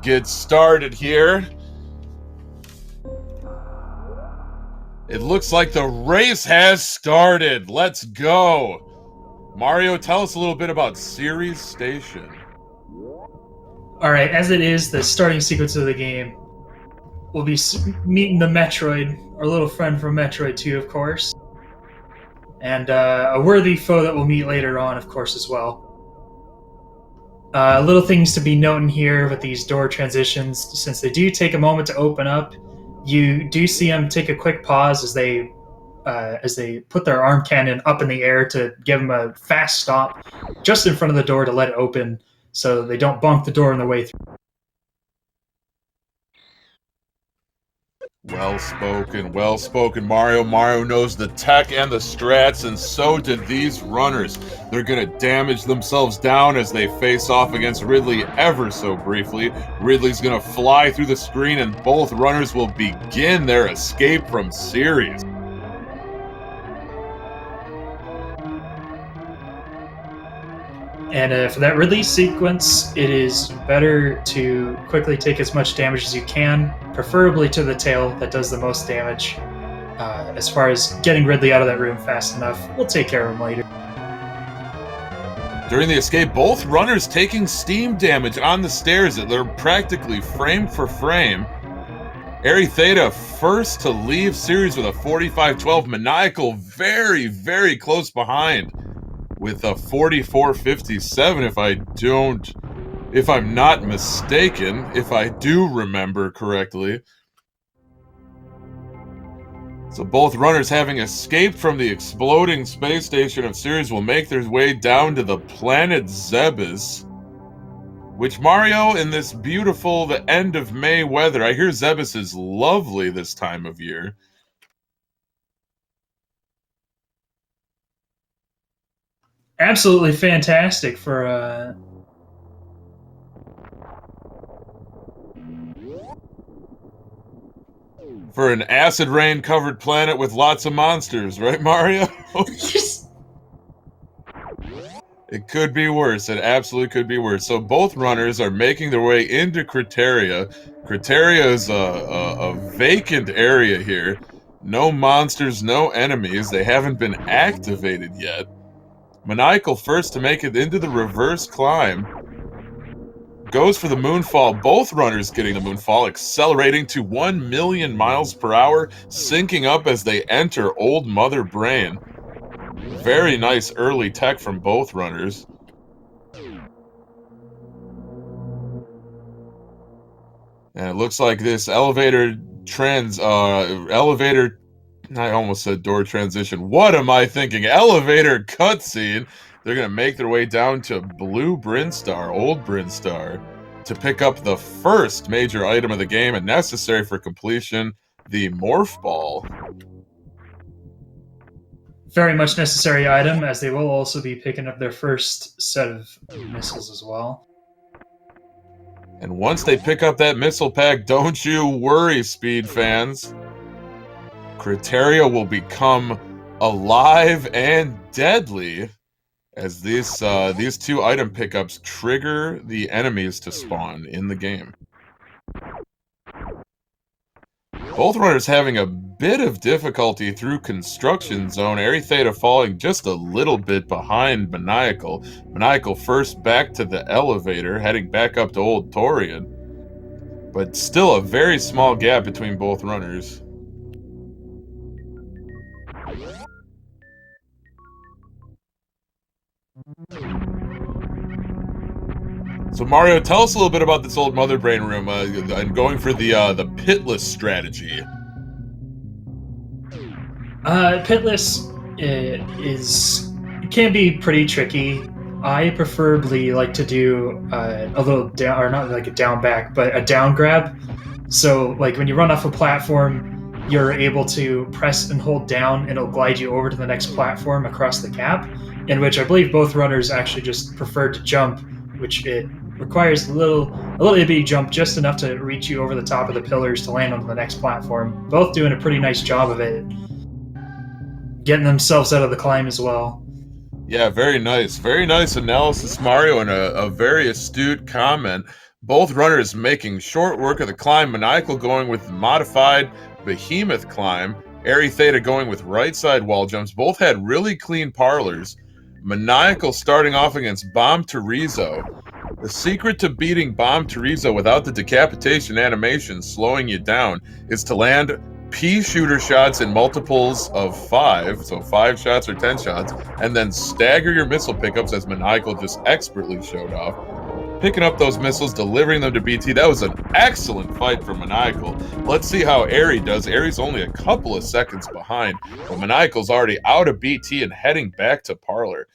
get started here. It looks like the race has started. Let's go. Mario, tell us a little bit about Ceres Station. All right, as it is, the starting sequence of the game, we'll be meeting the Metroid, our little friend from Metroid 2, of course, and a worthy foe that we'll meet later on, of course, as well. Little things to be noting here with these door transitions, since they do take a moment to open up, you do see them take a quick pause as they put their arm cannon up in the air to give them a fast stop just in front of the door to let it open so they don't bonk the door on their way through. Well spoken, Mario. Mario knows the tech and the strats, and so did these runners. They're gonna damage themselves down as they face off against Ridley ever so briefly. Ridley's gonna fly through the screen, and both runners will begin their escape from Ceres. And for that release sequence, it is better to quickly take as much damage as you can, preferably to the tail that does the most damage. As far as getting Ridley out of that room fast enough, we'll take care of him later. During the escape, both runners taking steam damage on the stairs. They're practically frame for frame. Aerytheta first to leave Ceres with a 45-12. Maniacal very, very close behind with a 44-57 if I'm not mistaken, if I do remember correctly. So both runners, having escaped from the exploding space station of Ceres, will make their way down to the planet Zebes, which, Mario, in this beautiful, the end of May weather, I hear Zebes is lovely this time of year. Absolutely fantastic for an acid rain covered planet with lots of monsters, right, Mario? It could be worse. It absolutely could be worse. So both runners are making their way into Criteria. Criteria is a vacant area here. No monsters, no enemies. They haven't been activated yet. Maniacal first to make it into the reverse climb. Goes for the moonfall. Both runners getting the moonfall, accelerating to 1 million miles per hour, syncing up as they enter Old Mother Brain. Very nice early tech from both runners. And it looks like this elevator I almost said door transition. What am I thinking? Elevator cutscene. They're going to make their way down to Blue Brinstar, Old Brinstar, to pick up the first major item of the game and necessary for completion, the Morph Ball. very much necessary item, as they will also be picking up their first set of missiles as well. And once they pick up that missile pack, don't you worry, Speed fans. Criteria will become alive and deadly as these two item pickups trigger the enemies to spawn in the game. Both runners having a bit of difficulty through Construction Zone. Aerytheta falling just a little bit behind Maniacal. Maniacal first back to the elevator, heading back up to Old Torian. But still a very small gap between both runners. So Mario, tell us a little bit about this Old Mother Brain room. I'm going for the pitless strategy. Pitless can be pretty tricky. I preferably like to do a little down, or not like a down back, but a down grab. So like when you run off a platform, you're able to press and hold down, and it'll glide you over to the next platform across the gap. In which I believe both runners actually just prefer to jump, which it requires a little itty jump, just enough to reach you over the top of the pillars to land on the next platform. Both doing a pretty nice job of it, getting themselves out of the climb as well. Yeah, very nice analysis, Mario, and a very astute comment. Both runners making short work of the climb. Maniacal going with modified behemoth climb. Aerytheta going with right side wall jumps. Both had really clean parlors. Maniacal starting off against Bomb Terizo. The secret to beating Bomb Terizo without the decapitation animation slowing you down is to land pea shooter shots in multiples of 5, so 5 shots or 10 shots, and then stagger your missile pickups as Maniacal just expertly showed off. Picking up those missiles, delivering them to BT. That was an excellent fight for Maniacal. Let's see how Aery does. Aery's only a couple of seconds behind, but Maniacal's already out of BT and heading back to Parlor.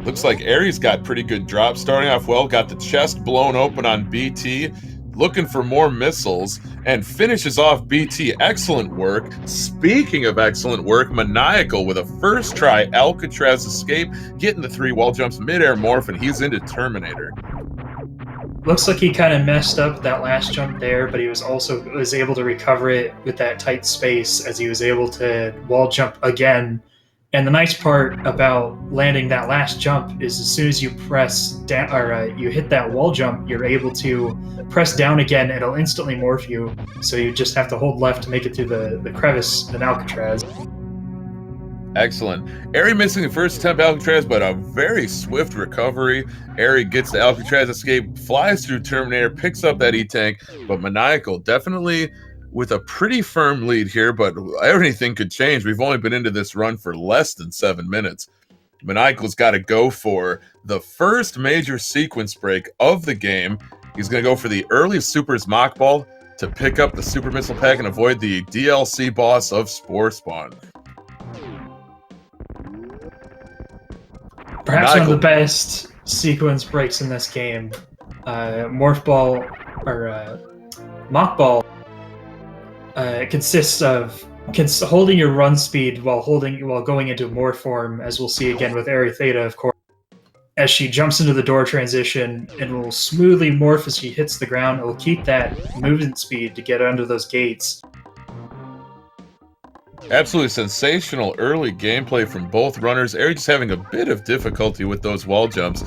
Looks like Aery's got pretty good drops. Starting off well, got the chest blown open on BT, looking for more missiles, and finishes off BT. Excellent work. Speaking of excellent work, Maniacal with a first try Alcatraz escape, getting the 3 wall jumps, mid-air morph, and he's into Terminator. Looks like he kind of messed up that last jump there, but he was able to recover it with that tight space as he was able to wall jump again. And the nice part about landing that last jump is as soon as you press down or you hit that wall jump, you're able to press down again. It'll instantly morph you. So you just have to hold left to make it through the crevice in Alcatraz. Excellent. Aery missing the first attempt Alcatraz, but a very swift recovery. Aery gets the Alcatraz escape, flies through Terminator, picks up that E-Tank, but Maniacal definitely with a pretty firm lead here, but everything could change. We've only been into this run for less than 7 minutes. Maniacal's got to go for the first major sequence break of the game. He's going to go for the early Supers Mock Ball to pick up the Super Missile Pack and avoid the DLC boss of Spore Spawn. Perhaps one of the best sequence breaks in this game. Morph Ball, or Mock Ball, consists of holding your run speed while going into morph form, as we'll see again with Aerytheta, of course. As she jumps into the door transition, it will smoothly morph as she hits the ground. It will keep that movement speed to get under those gates. Absolutely sensational early gameplay from both runners. Aery just having a bit of difficulty with those wall jumps.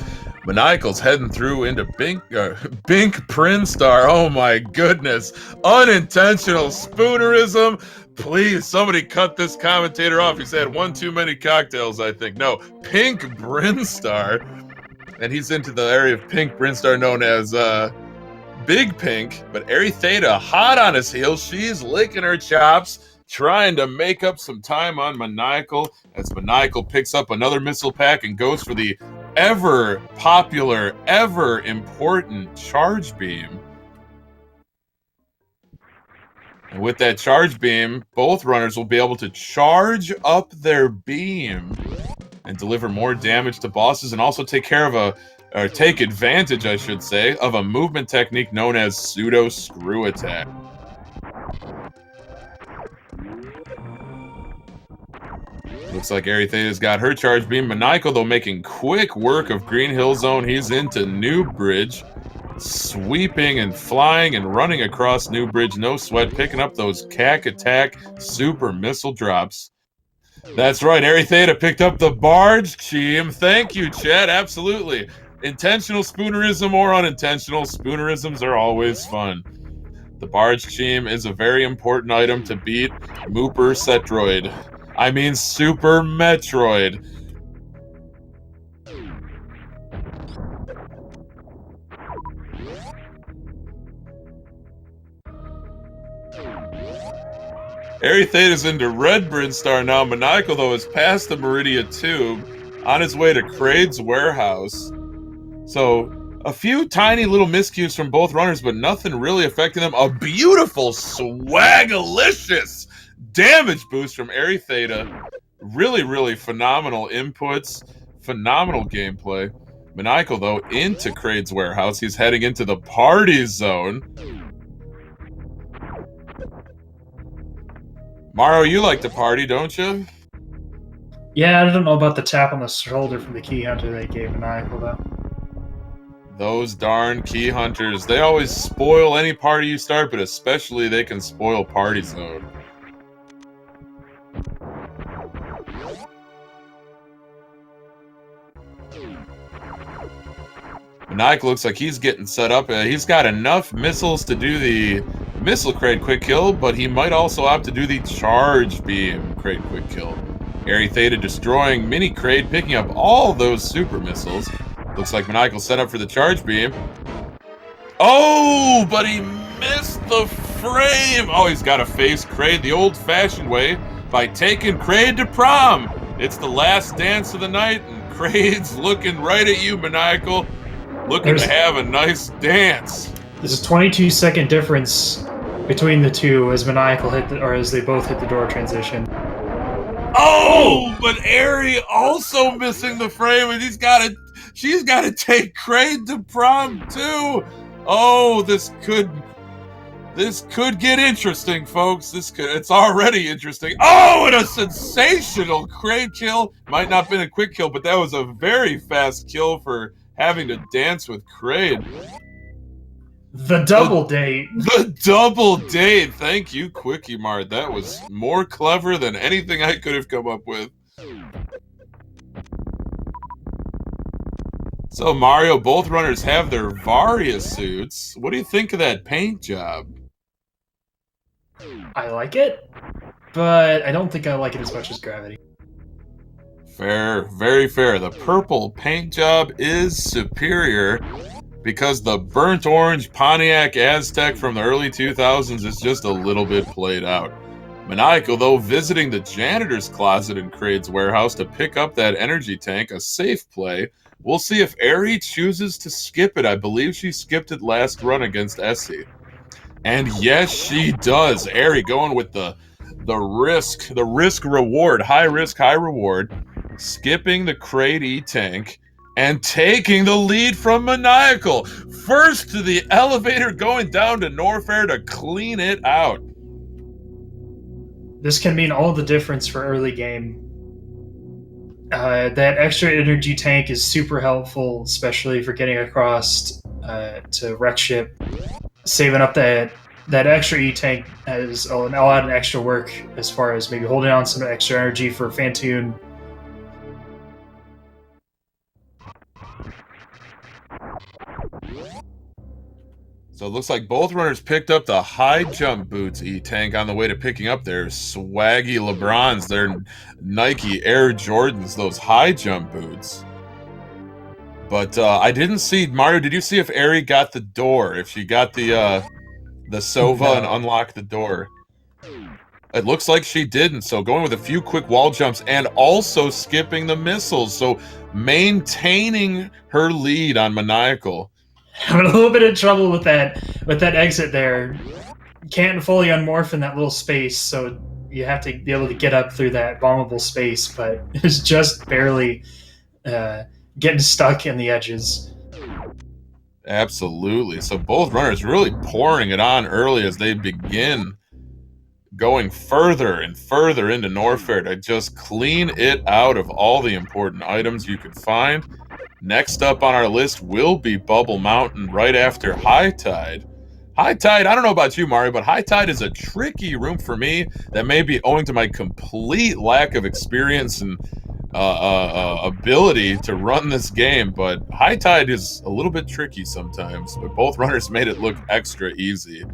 Maniacal's heading through into Bink Prinstar. Oh my goodness. Unintentional spoonerism. Please, somebody cut this commentator off. He's had one too many cocktails, I think. No, Pink Brinstar. And he's into the area of Pink Brinstar known as Big Pink. But Aerytheta hot on his heels. She's licking her chops, trying to make up some time on Maniacal as Maniacal picks up another missile pack and goes for the ever popular, ever important charge beam. And with that charge beam, both runners will be able to charge up their beam and deliver more damage to bosses and also take advantage, I should say, of a movement technique known as pseudo screw attack. Looks like Aerythea's got her charge beam. Maniacal, though, making quick work of Green Hill Zone. He's into New Bridge. Sweeping and flying and running across New Bridge. No sweat. Picking up those CAC attack super missile drops. That's right. Aerytheta picked up the barge team. Thank you, Chad. Absolutely. Intentional spoonerism or unintentional, spoonerisms are always fun. The barge team is a very important item to beat Mooper Cetroid. I mean Super Metroid. Aerytheta's into Red Brinstar now. Maniacal, though, is past the Meridia Tube, on his way to Kraid's warehouse. So, a few tiny little miscues from both runners, but nothing really affecting them. A beautiful, swagalicious damage boost from Aerytheta. Really, really phenomenal inputs. Phenomenal gameplay. Maniacal, though, into Kraid's warehouse. He's heading into the party zone. Maro, you like to party, don't you? Yeah, I don't know about the tap on the shoulder from the key hunter they gave Maniacal, though. Those darn key hunters. They always spoil any party you start, but especially they can spoil Party Zone. Maniacal looks like he's getting set up. He's got enough missiles to do the missile crate quick kill, but he might also opt to do the charge beam crate quick kill. Aerytheta destroying mini crate, picking up all those super missiles. Looks like Maniacal set up for the charge beam. Oh, but he missed the frame. Oh, he's got to face Kraid the old-fashioned way by taking Kraid to prom. It's the last dance of the night, and Kraid's looking right at you, Maniacal, looking to have a nice dance. There's a 22-second difference between the two as Maniacal or as they both hit the door transition. Oh, but Aery also missing the frame, and she's got to take Kraid to prom too. Oh, this could get interesting, folks. It's already interesting. Oh, and a sensational Kraid kill. Might not have been a quick kill, but that was a very fast kill for having to dance with Kraid. The double date. The double date. Thank you, Quickie Mart. That was more clever than anything I could have come up with. So, Mario, both runners have their Varia suits. What do you think of that paint job? I like it, but I don't think I like it as much as Gravity. Fair, very fair. The purple paint job is superior because the burnt orange Pontiac Aztec from the early 2000s is just a little bit played out. Maniacal, though, visiting the janitor's closet in Kraid's warehouse to pick up that energy tank, a safe play. We'll see if Aery chooses to skip it. I believe she skipped it last run against Essie. And yes, she does. Aery going with the risk reward, high risk, high reward, skipping the Kraid E-Tank, and taking the lead from Maniacal. First to the elevator, going down to Norfair to clean it out. This can mean all the difference for early game. That extra energy tank is super helpful, especially for getting across to wreck ship. Saving up that extra E-Tank has a lot of extra work as far as maybe holding on some extra energy for Fantoon. So it looks like both runners picked up the high jump boots E-Tank on the way to picking up their swaggy LeBrons, their Nike Air Jordans, those high jump boots. But I didn't see, Mario, did you see if Aery got the door? If she got the Sova and unlocked the door? It looks like she didn't, so going with a few quick wall jumps and also skipping the missiles, so maintaining her lead on Maniacal. I'm in a little bit of trouble with that exit there. Can't fully unmorph in that little space, so you have to be able to get up through that bombable space, but it's just barely getting stuck in the edges. Absolutely. So both runners really pouring it on early as they begin going further and further into Norfair to just clean it out of all the important items you could find. Next up on our list will be Bubble Mountain right after High Tide. High Tide, I don't know about you, Mario, but High Tide is a tricky room for me that may be owing to my complete lack of experience and ability to run this game, but High Tide is a little bit tricky sometimes, but both runners made it look extra easy.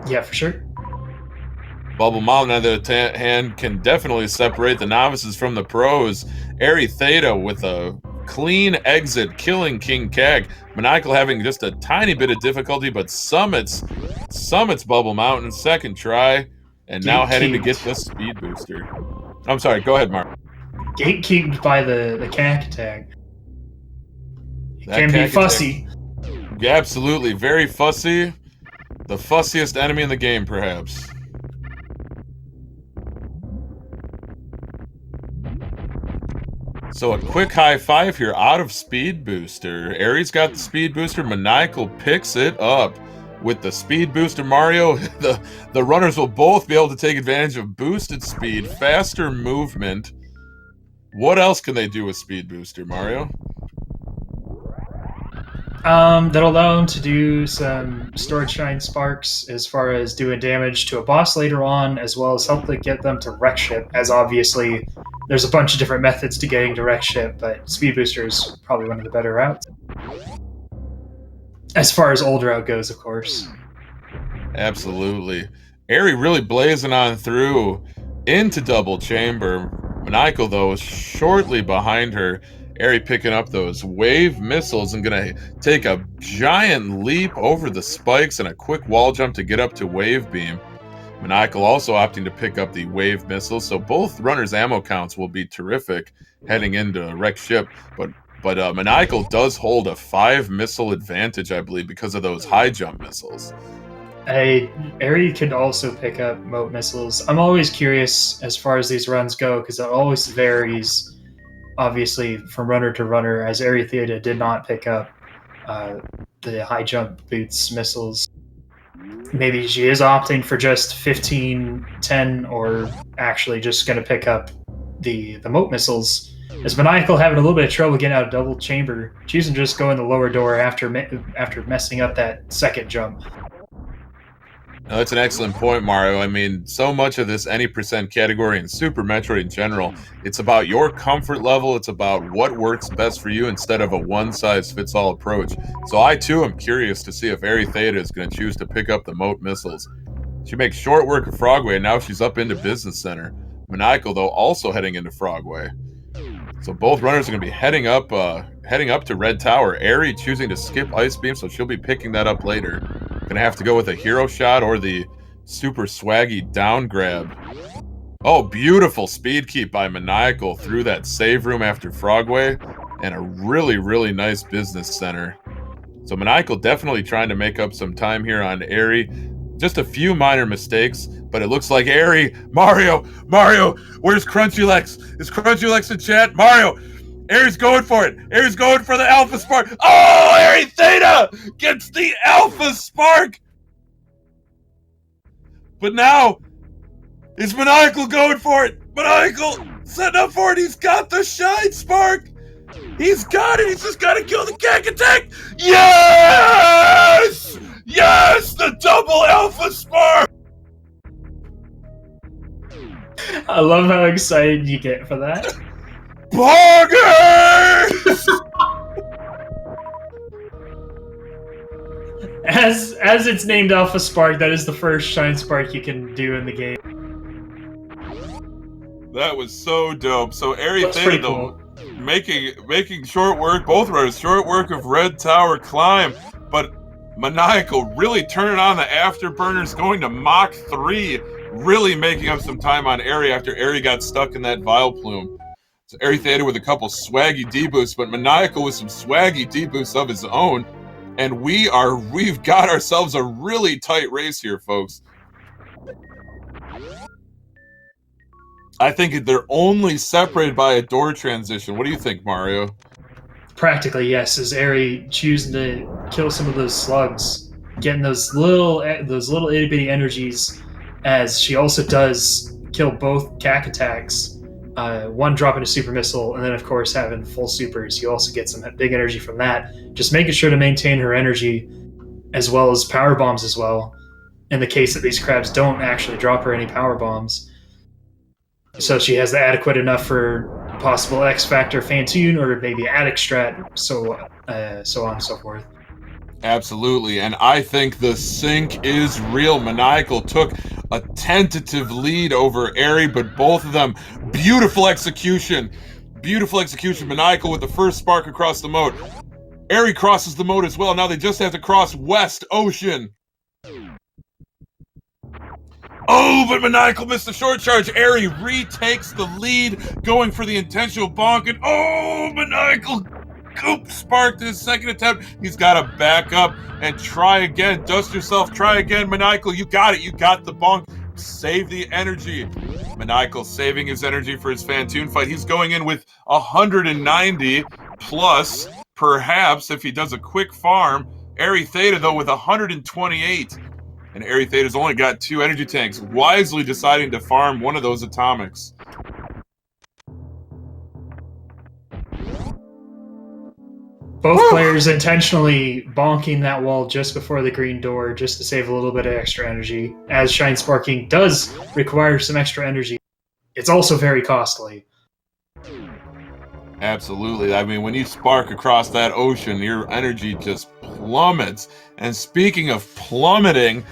Yeah, for sure. Bubble Mountain, on the other hand, can definitely separate the novices from the pros. Aerytheta with a clean exit, killing King Kag. Maniacal having just a tiny bit of difficulty, but summits Bubble Mountain, second try, and now heading to get the speed booster. I'm sorry, go ahead, Mark. Gatekeeped by the Kag attack. It can be fussy. Yeah, absolutely, very fussy. The fussiest enemy in the game, perhaps. So a quick high five here out of Speed Booster. Aery's got the Speed Booster. Maniacal picks it up with the Speed Booster. Mario, the runners will both be able to take advantage of boosted speed, faster movement. What else can they do with Speed Booster, Mario? That'll allow them to do some Storage Shine Sparks as far as doing damage to a boss later on, as well as help to get them to wreck ship, as obviously there's a bunch of different methods to getting to wreck ship, but Speed Booster is probably one of the better routes. As far as old route goes, of course. Absolutely. Aery really blazing on through into double chamber. Maniacal, though, is shortly behind her. Aery picking up those wave missiles and gonna take a giant leap over the spikes and a quick wall jump to get up to wave beam. Maniacal also opting to pick up the wave missiles, so both runners' ammo counts will be terrific heading into wreck ship. But Maniacal does hold a 5 missile advantage, I believe, because of those high jump missiles. Aery could also pick up moat missiles. I'm always curious as far as these runs go because it always varies, obviously, from runner to runner. As Aerytheta did not pick up the high jump boots missiles. Maybe she is opting for just 15, 10, or actually just going to pick up the moat missiles. Is Maniacal having a little bit of trouble getting out of double chamber? Choosing to just go in the lower door after messing up that second jump. No, that's an excellent point, Mario. I mean, so much of this any percent category and Super Metroid in general, it's about your comfort level. It's about what works best for you instead of a one-size-fits-all approach. So I, too, am curious to see if Aerytheta is going to choose to pick up the moat missiles. She makes short work of Frogway, and now she's up into Business Center. Maniacal, though, also heading into Frogway. So both runners are going to be heading up to Red Tower. Aery choosing to skip Ice Beam, so she'll be picking that up later. Gonna have to go with a hero shot or the super swaggy down grab. Oh, beautiful speed keep by Maniacal through that save room after Frogway, and a really, really nice Business Center. So Maniacal definitely trying to make up some time here on Aery. Just a few minor mistakes, but it looks like Aery. Mario, where's Crunchylex? Is Crunchylex in chat? Mario, Aery's going for it. Aery's going for the Alpha Spark. Oh, Aerytheta gets the Alpha Spark. But now, is Maniacal going for it? Maniacal setting up for it. He's got the Shine Spark. He's got it. He's just got to kill the Gag Attack. Yes! Yes! The double Alpha Spark! I love how excited you get for that. Poggers! As it's named Alpha Spark, that is the first Shine Spark you can do in the game. That was so dope. So Aerytheta, though, making short work, both runners, short work of Red Tower climb, but Maniacal really turning on the afterburners, going to Mach 3, really making up some time on Aery after Aery got stuck in that Vile Plume. So Aerytheta with a couple swaggy deboosts, but Maniacal with some swaggy deboosts of his own, and we've got ourselves a really tight race here, folks. I think they're only separated by a door transition. What do you think, Mario? Practically, yes. As Aery choosing to kill some of those slugs, getting those little itty bitty energies, as she also does kill both CAC attacks. One dropping a super missile, and then of course having full supers. You also get some big energy from that. Just making sure to maintain her energy, as well as power bombs as well. In the case that these crabs don't actually drop her any power bombs. So she has the adequate enough for possible X Factor Fantoon or maybe Attic Strat, so on and so forth. Absolutely, and I think the sync is real. Maniacal took a tentative lead over Aery, but both of them, beautiful execution. Beautiful execution. Maniacal with the first spark across the moat. Aery crosses the moat as well. Now they just have to cross West Ocean. Oh, but Maniacal missed the short charge. Aery retakes the lead, going for the intentional bonk, and oh, Maniacal sparked his second attempt. He's got to back up and try again. Dust yourself, try again, Maniacal. You got it. You got the bonk. Save the energy. Maniacal saving his energy for his Fantoon fight. He's going in with 190 plus, perhaps, if he does a quick farm. Aerytheta, though, with 128. And Aerytheta's only got 2 energy tanks, wisely deciding to farm one of those atomics. Both players intentionally bonking that wall just before the green door just to save a little bit of extra energy. As Shine Sparking does require some extra energy, it's also very costly. Absolutely. I mean, when you spark across that ocean, your energy just plummets. And speaking of plummeting,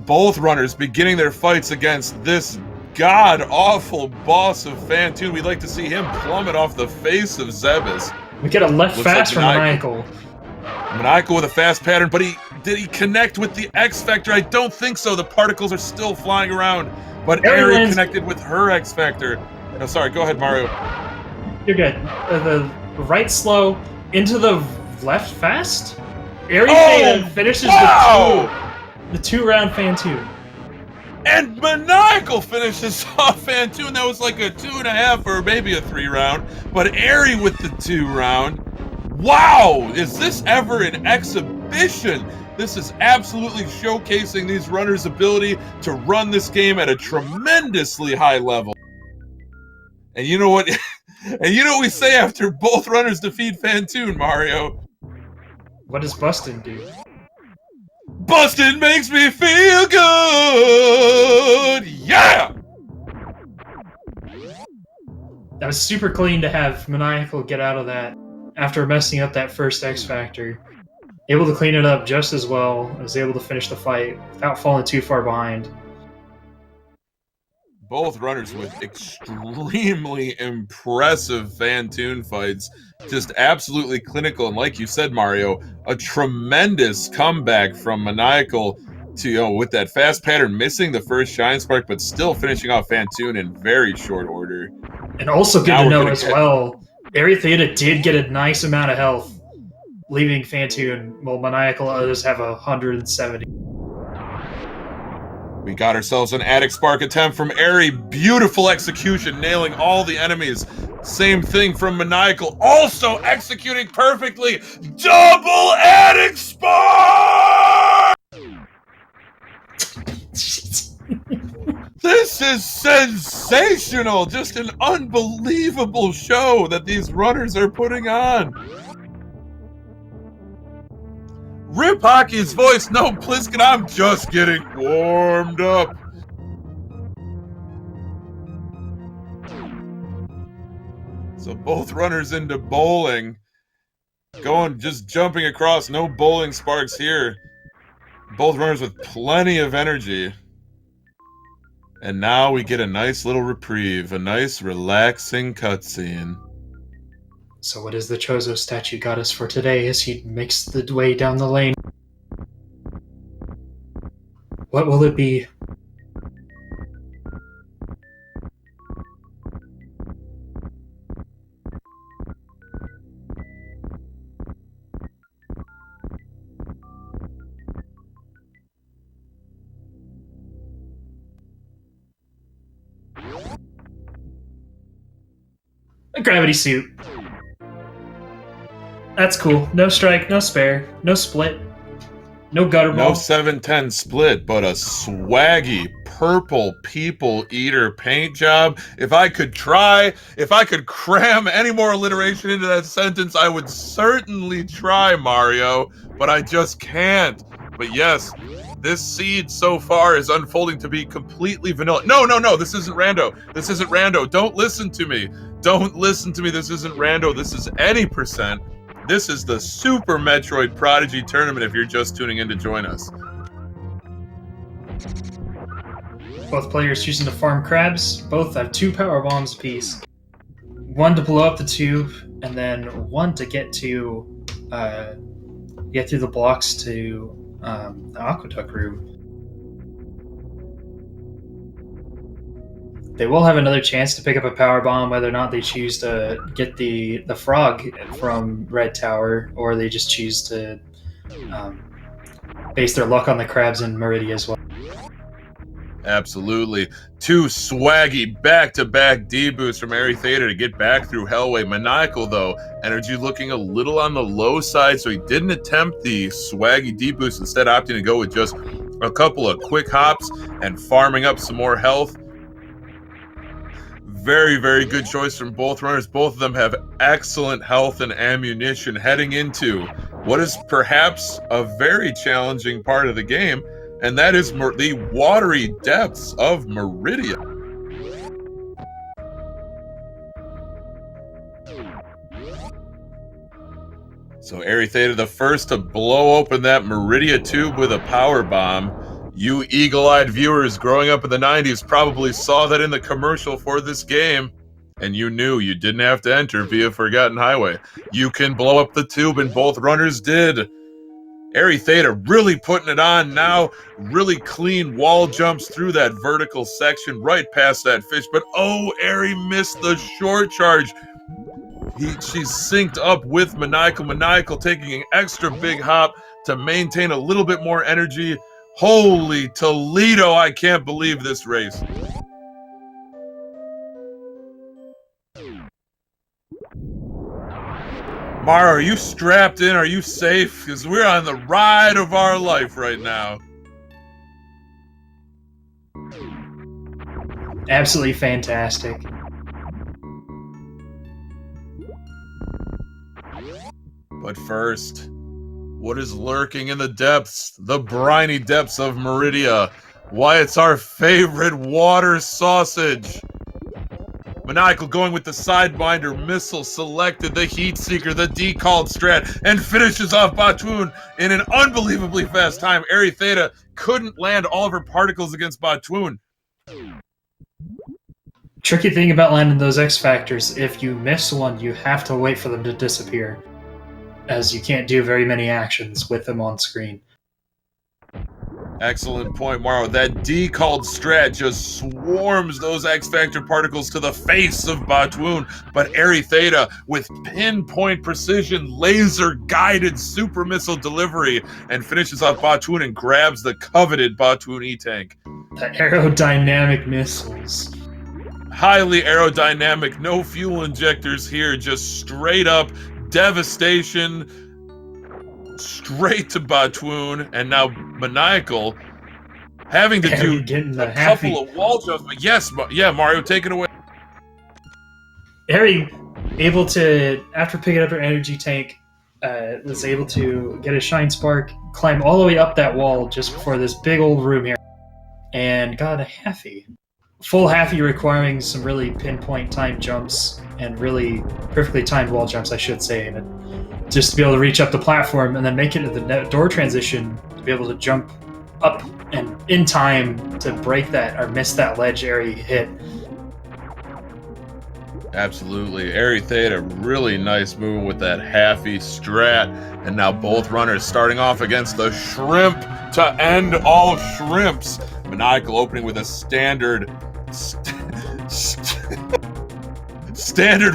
both runners beginning their fights against this god-awful boss of Phantoon. We'd like to see him plummet off the face of Zebes. We get a left Looks fast like from Maniacal. Maniacal with a fast pattern, but did he connect with the X Factor? I don't think so. The particles are still flying around, but Aery connected with her X Factor. No, sorry, go ahead, Mario. You're good. The right slow into the left fast. Aerytheta finishes the two-round Phantoon. And Maniacal finishes off Phantoon. That was like a 2.5 or maybe a 3-round. But Aery with the 2-round. Wow! Is this ever an exhibition? This is absolutely showcasing these runners' ability to run this game at a tremendously high level. And you know what? And you know what we say after both runners defeat Phantoon, Mario? What does Bustin' do? Bustin' makes me feel good! Yeah! That was super clean to have Maniacal get out of that after messing up that first X Factor. Able to clean it up just as well. Was able to finish the fight without falling too far behind. Both runners with extremely impressive Phantoon fights. Just absolutely clinical. And like you said, Mario, a tremendous comeback from Maniacal to, with that fast pattern, missing the first Shine Spark, but still finishing off Phantoon in very short order. And also good to know as well, Aerytheta did get a nice amount of health, leaving Phantoon, while Maniacal others have 170. We got ourselves an Attic Spark attempt from Aery. Beautiful execution, nailing all the enemies. Same thing from Maniacal, also executing perfectly. Double Attic Spark! This is sensational! Just an unbelievable show that these runners are putting on. Rip Hockey's voice, no Pliskin, I'm just getting warmed up. So both runners into bowling. Just jumping across, no bowling sparks here. Both runners with plenty of energy. And now we get a nice little reprieve, a nice relaxing cutscene. So what is the Chozo statue got us for today as he makes the way down the lane? What will it be? A gravity suit. That's cool. No strike, no spare, no split, no gutter ball. No 710 split, but a swaggy purple people eater paint job. If I could cram any more alliteration into that sentence, I would certainly try, Mario, but I just can't. But yes, this seed so far is unfolding to be completely vanilla. No, this isn't rando. This isn't rando. Don't listen to me. Don't listen to me. This isn't rando. This is any percent. This is the Super Metroid Prodigy tournament if you're just tuning in to join us. Both players choosing to farm crabs. Both have 2 power bombs apiece. One to blow up the tube, and then one to get through the blocks to the aqueduct room. They will have another chance to pick up a power bomb, whether or not they choose to get the frog from Red Tower, or they just choose to base their luck on the crabs in Meridia as well. Absolutely. 2 swaggy back-to-back D-boosts from Aerytheta to get back through Hellway. Maniacal, though, energy looking a little on the low side, so he didn't attempt the swaggy D-boost, instead opting to go with just a couple of quick hops and farming up some more health. Very, very good choice from both runners. Both of them have excellent health and ammunition heading into what is perhaps a very challenging part of the game, and that is the watery depths of Meridia. So Aerytheta, the first to blow open that Meridia tube with a power bomb. You eagle-eyed viewers growing up in the 90s probably saw that in the commercial for this game, and you knew you didn't have to enter via Forgotten Highway. You can blow up the tube, and both runners did. Aerytheta really putting it on now, really clean wall jumps through that vertical section right past that fish, but oh, Airy missed the short charge. She's synced up with Maniacal. Maniacal taking an extra big hop to maintain a little bit more energy. Holy Toledo, I can't believe this race. Mara, are you strapped in? Are you safe? Because we're on the ride of our life right now. Absolutely fantastic. But first, what is lurking in the depths, the briny depths of Meridia? Why, it's our favorite water sausage. Maniacal going with the Sidebinder missile, selected the Heat Seeker, the decalled strat, and finishes off Batoon in an unbelievably fast time. Aerytheta couldn't land all of her particles against Batoon. Tricky thing about landing those X Factors, if you miss one, you have to wait for them to disappear, as you can't do very many actions with them on screen. Excellent point, Morrow. That decalled strat just swarms those X-Factor particles to the face of Batoon, but Aerytheta, with pinpoint precision, laser-guided super missile delivery, and finishes off Batoon and grabs the coveted Batoon E-Tank. The aerodynamic missiles. Highly aerodynamic, no fuel injectors here, just straight up devastation, straight to Batoon, and now Maniacal having to do a couple of wall jumps. But yes, yeah, Mario, take it away. Harry, able to, after picking up her energy tank, was able to get a Shine Spark, climb all the way up that wall just before this big old room here, and got a halfie. Full halfie requiring some really pinpoint timed jumps and really perfectly timed wall jumps, I should say, and just to be able to reach up the platform and then make it to the door transition to be able to jump up and in time to break that or miss that ledge area hit. Absolutely. Aerytheta, really nice move with that halfie strat. And now both runners starting off against the shrimp to end all shrimps. Maniacal opening with a standard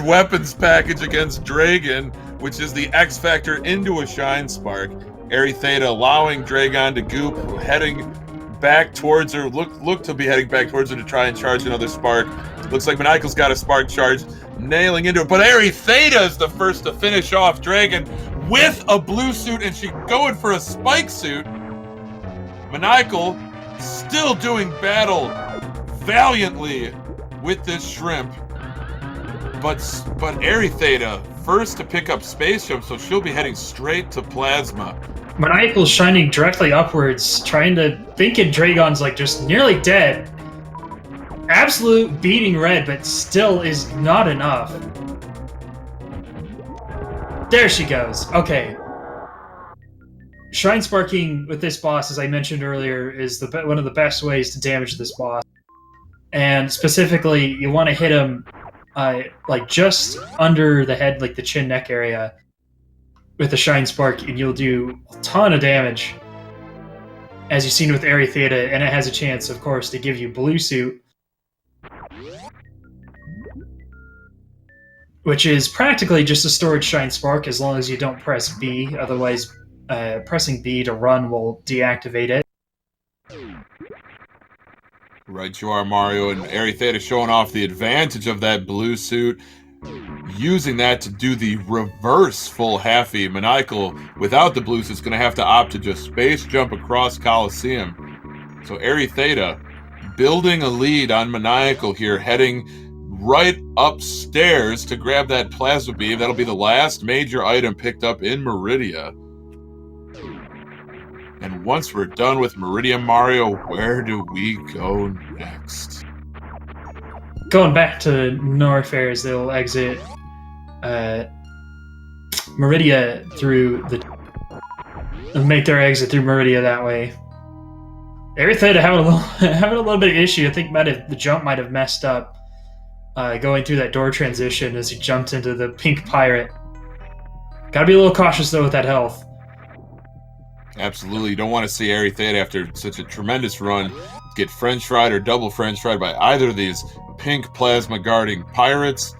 weapons package against Dragon, which is the X Factor into a Shine Spark. Aerytheta allowing Dragon to goop, heading back towards her, look to be heading back towards her to try and charge another spark. Looks like Maniacal's got a spark charge, nailing into it, but Aerytheta is the first to finish off Dragon with a blue suit, and she's going for a spike suit. Maniacal still doing battle valiantly with this shrimp, but Aerytheta first to pick up space jump, so she'll be heading straight to Plasma. Maniacal's shining directly upwards, thinking Dragon's like just nearly dead. Absolute beating red, but still is not enough. There she goes. Okay. Shine Sparking with this boss, as I mentioned earlier, is one of the best ways to damage this boss. And specifically, you want to hit him like just under the head, like the chin neck area, with the Shine Spark, and you'll do a ton of damage, as you've seen with Aerytheta, and it has a chance, of course, to give you Blue Suit, which is practically just a storage Shine Spark as long as you don't press B, otherwise pressing B to run will deactivate it. Right you are, Mario, and Aerytheta showing off the advantage of that blue suit, using that to do the reverse full halfie. Maniacal, without the blue suit, is going to have to opt to just space jump across Coliseum. So Aerytheta building a lead on Maniacal here, heading right upstairs to grab that plasma beam. That'll be the last major item picked up in Meridia. And once we're done with Meridia, Mario, where do we go next? Going back to Norfair, they'll exit Meridia through the make their exit through Meridia that way. Aerytheta having a little having a little bit of issue. I think the jump might have messed up going through that door transition as he jumped into the pink pirate. Got to be a little cautious though with that health. Absolutely, you don't want to see Aerytheta after such a tremendous run get French fried or double French fried by either of these pink plasma guarding pirates.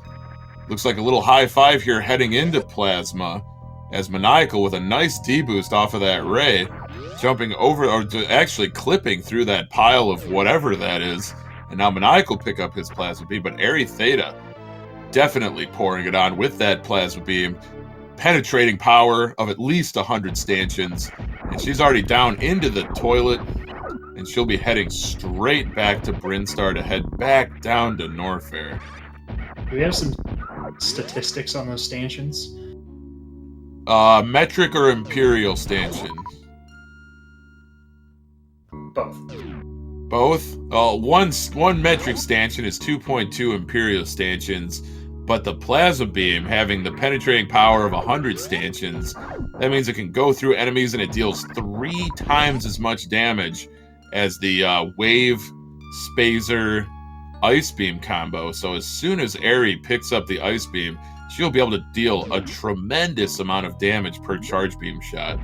Looks like a little high five here heading into plasma as Maniacal with a nice D-boost off of that ray, jumping over, or actually clipping through that pile of whatever that is. And now Maniacal pick up his plasma beam, but Aerytheta definitely pouring it on with that plasma beam, penetrating power of at least 100 stanchions. And she's already down into the toilet, and she'll be heading straight back to Brinstar to head back down to Norfair. Do we have some statistics on those stanchions? Metric or Imperial stanchion? Both. Both? One metric stanchion is 2.2 Imperial stanchions, but the plasma beam having the penetrating power of 100 stanchions, that means it can go through enemies and it deals 3 times as much damage as the wave spazer ice beam combo. So as soon as Aery picks up the ice beam, she'll be able to deal a tremendous amount of damage per charge beam shot.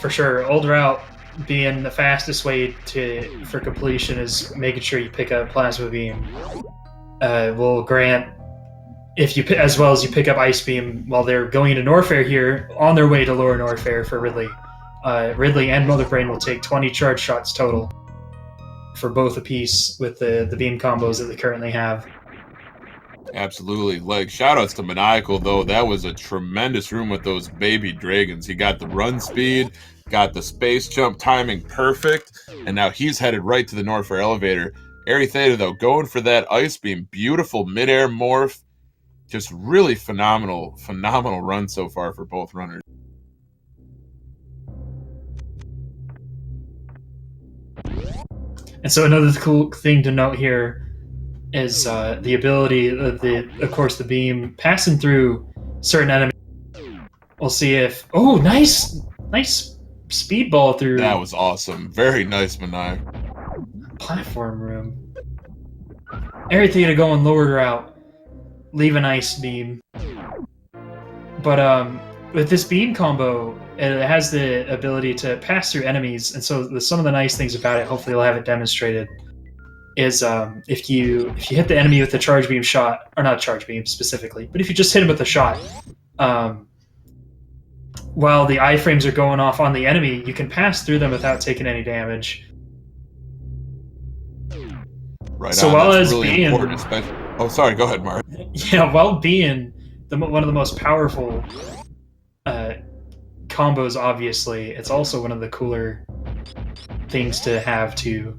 For sure. Old route being the fastest way for completion is making sure you pick up plasma beam. Will grant, if you as well as you pick up ice beam while they're going into Norfair here on their way to lower Norfair for Ridley. Ridley and Mother Brain will take 20 charge shots total for both apiece with the beam combos that they currently have. Absolutely. Like, shoutouts to Maniacal, though. That was a tremendous room with those baby dragons. He got the run speed, got the space jump timing perfect, and now he's headed right to the Norfair elevator. Aerytheta, though, going for that ice beam. Beautiful midair morph. Just really phenomenal run so far for both runners. And so another cool thing to note here is the ability of of course, the beam passing through certain enemies. We'll see if nice speedball through. That was awesome. Very nice, Maniacal. Platform room. Aerytheta going lower route, leave an ice beam. But with this beam combo, it has the ability to pass through enemies, and so some of the nice things about it, hopefully you'll have it demonstrated, is if you hit the enemy with a charge beam shot, or not charge beam specifically, but if you just hit him with a shot, while the iframes are going off on the enemy, you can pass through them without taking any damage. Right so on. while That's it's really being, important, especially. Oh, sorry. Go ahead, Mark. Yeah, while being one of the most powerful combos, obviously, it's also one of the cooler things to have too.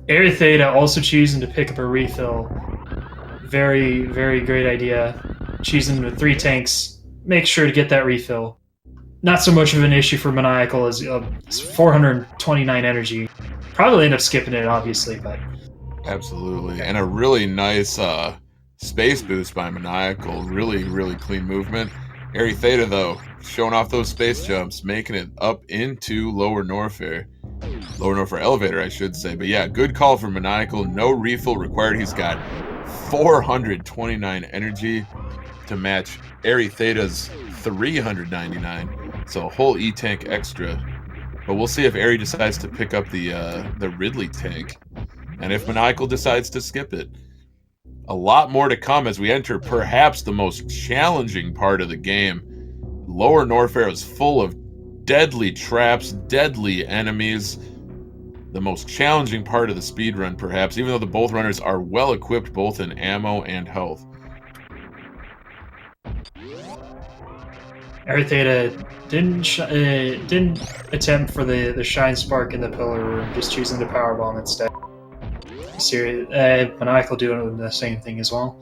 Aerytheta also choosing to pick up a refill. Very, very great idea. Choosing with 3 tanks, make sure to get that refill. Not so much of an issue for Maniacal as 429 energy. Probably end up skipping it, obviously, but absolutely. And a really nice space boost by Maniacal. Really, really clean movement. Aerytheta, though, showing off those space jumps, making it up into lower Norfair. Lower Norfair elevator, I should say. But yeah, good call for Maniacal. No refill required. He's got 429 energy to match Aerytheta's 399. So a whole E-tank extra. But we'll see if Aery decides to pick up the Ridley tank, and if Maniacal decides to skip it. A lot more to come as we enter perhaps the most challenging part of the game. Lower Norfair is full of deadly traps, deadly enemies. The most challenging part of the speedrun, perhaps, even though both runners are well equipped both in ammo and health. Aerytheta didn't attempt for the shine spark in the pillar room, just choosing the power bomb instead. Maniacal doing the same thing as well.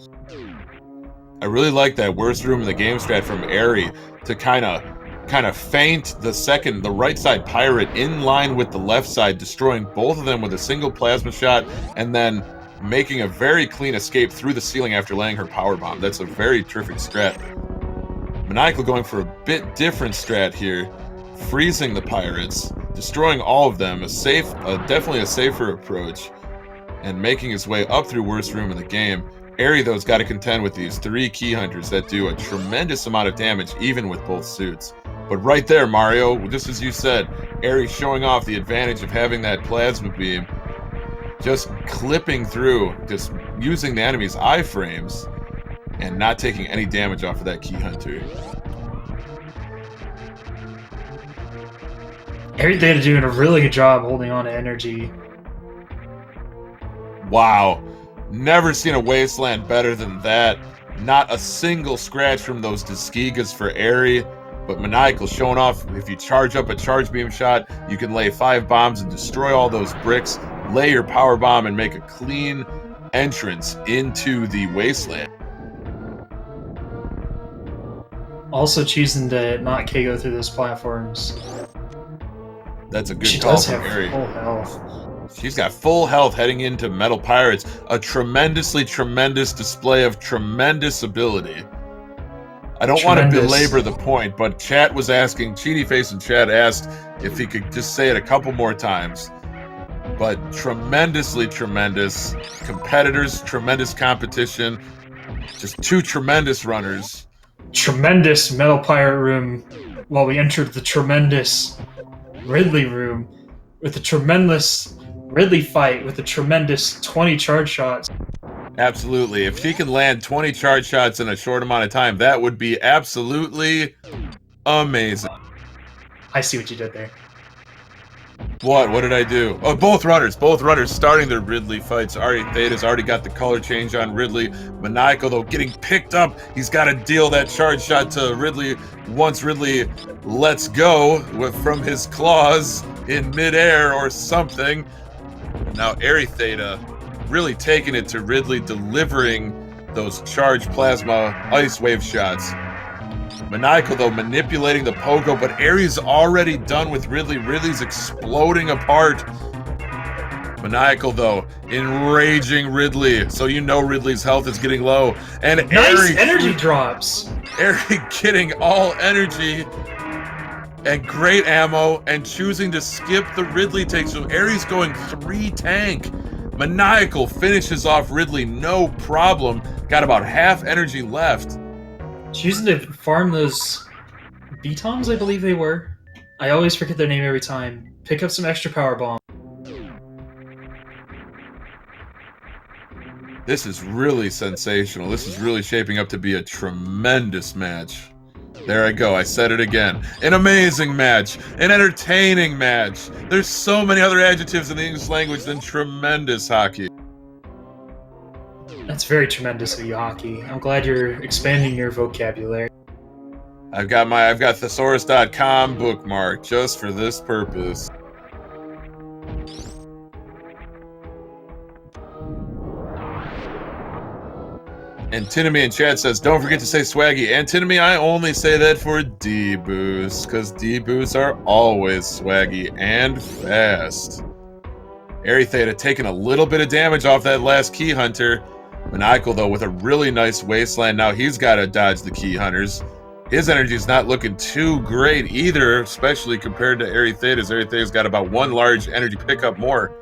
I really like that worst room in the game strat from Aery to kind of feint the right side pirate in line with the left side, destroying both of them with a single plasma shot, and then making a very clean escape through the ceiling after laying her power bomb. That's a very terrific strat. Maniacal going for a bit different strat here, freezing the pirates, destroying all of them. Definitely a safer approach, and making his way up through worst room in the game. Aery, though, has got to contend with these 3 key hunters that do a tremendous amount of damage, even with both suits. But right there, Mario, just as you said, Aery showing off the advantage of having that plasma beam, just clipping through, just using the enemy's iframes, and not taking any damage off of that key hunter. Aerytheta doing a really good job holding on to energy. Wow. Never seen a wasteland better than that. Not a single scratch from those Disgigas for Aery, but Maniacal showing off, if you charge up a charge beam shot, you can lay 5 bombs and destroy all those bricks, lay your power bomb, and make a clean entrance into the wasteland. Also choosing to not KO through those platforms. That's a good She call does from have Aery. full health. She's got full health heading into Metal Pirates. A tremendously tremendous display of tremendous ability. I don't want to belabor the point, but chat was asking, Cheaty Face in chat asked if he could just say it a couple more times. But tremendously tremendous competitors, tremendous competition, just 2 tremendous runners. Tremendous Metal Pirate room while we entered the tremendous Ridley room with a tremendous Ridley fight with a tremendous 20 charge shots. Absolutely. If she can land 20 charge shots in a short amount of time, that would be absolutely amazing. I see what you did there. What did I do? Oh, both runners starting their Ridley fights. Aerytheta's already got the color change on Ridley. Maniacal, though, getting picked up. He's got to deal that charge shot to Ridley once Ridley lets go from his claws in midair or something. Now Aerytheta really taking it to Ridley, delivering those charged plasma ice wave shots. Maniacal, though, manipulating the pogo, but Aery's already done with Ridley. Ridley's exploding apart. Maniacal, though, enraging Ridley, so you know Ridley's health is getting low. And nice Aery energy drops. Aery getting all energy and great ammo and choosing to skip the Ridley take. So Aery's going 3 tank. Maniacal finishes off Ridley, no problem. Got about half energy left. Choosing to farm those Betons, I believe they were. I always forget their name every time. Pick up some extra power bomb. This is really sensational. This is really shaping up to be a tremendous match. There I go. I said it again. An amazing match. An entertaining match. There's so many other adjectives in the English language than tremendous hockey. That's very tremendous of you, Hockey. I'm glad you're expanding your vocabulary. I've got thesaurus.com bookmarked just for this purpose. Antinomy in chat says, don't forget to say swaggy. Antinomy, I only say that for D-boosts, because D-boosts are always swaggy and fast. Aerytheta taking a little bit of damage off that last key hunter. Maniacal, though, with a really nice wasteland. Now he's got to dodge the key hunters. His energy's not looking too great either, especially compared to Aerytheta's. Aerytheta's got about 1 large energy pickup more.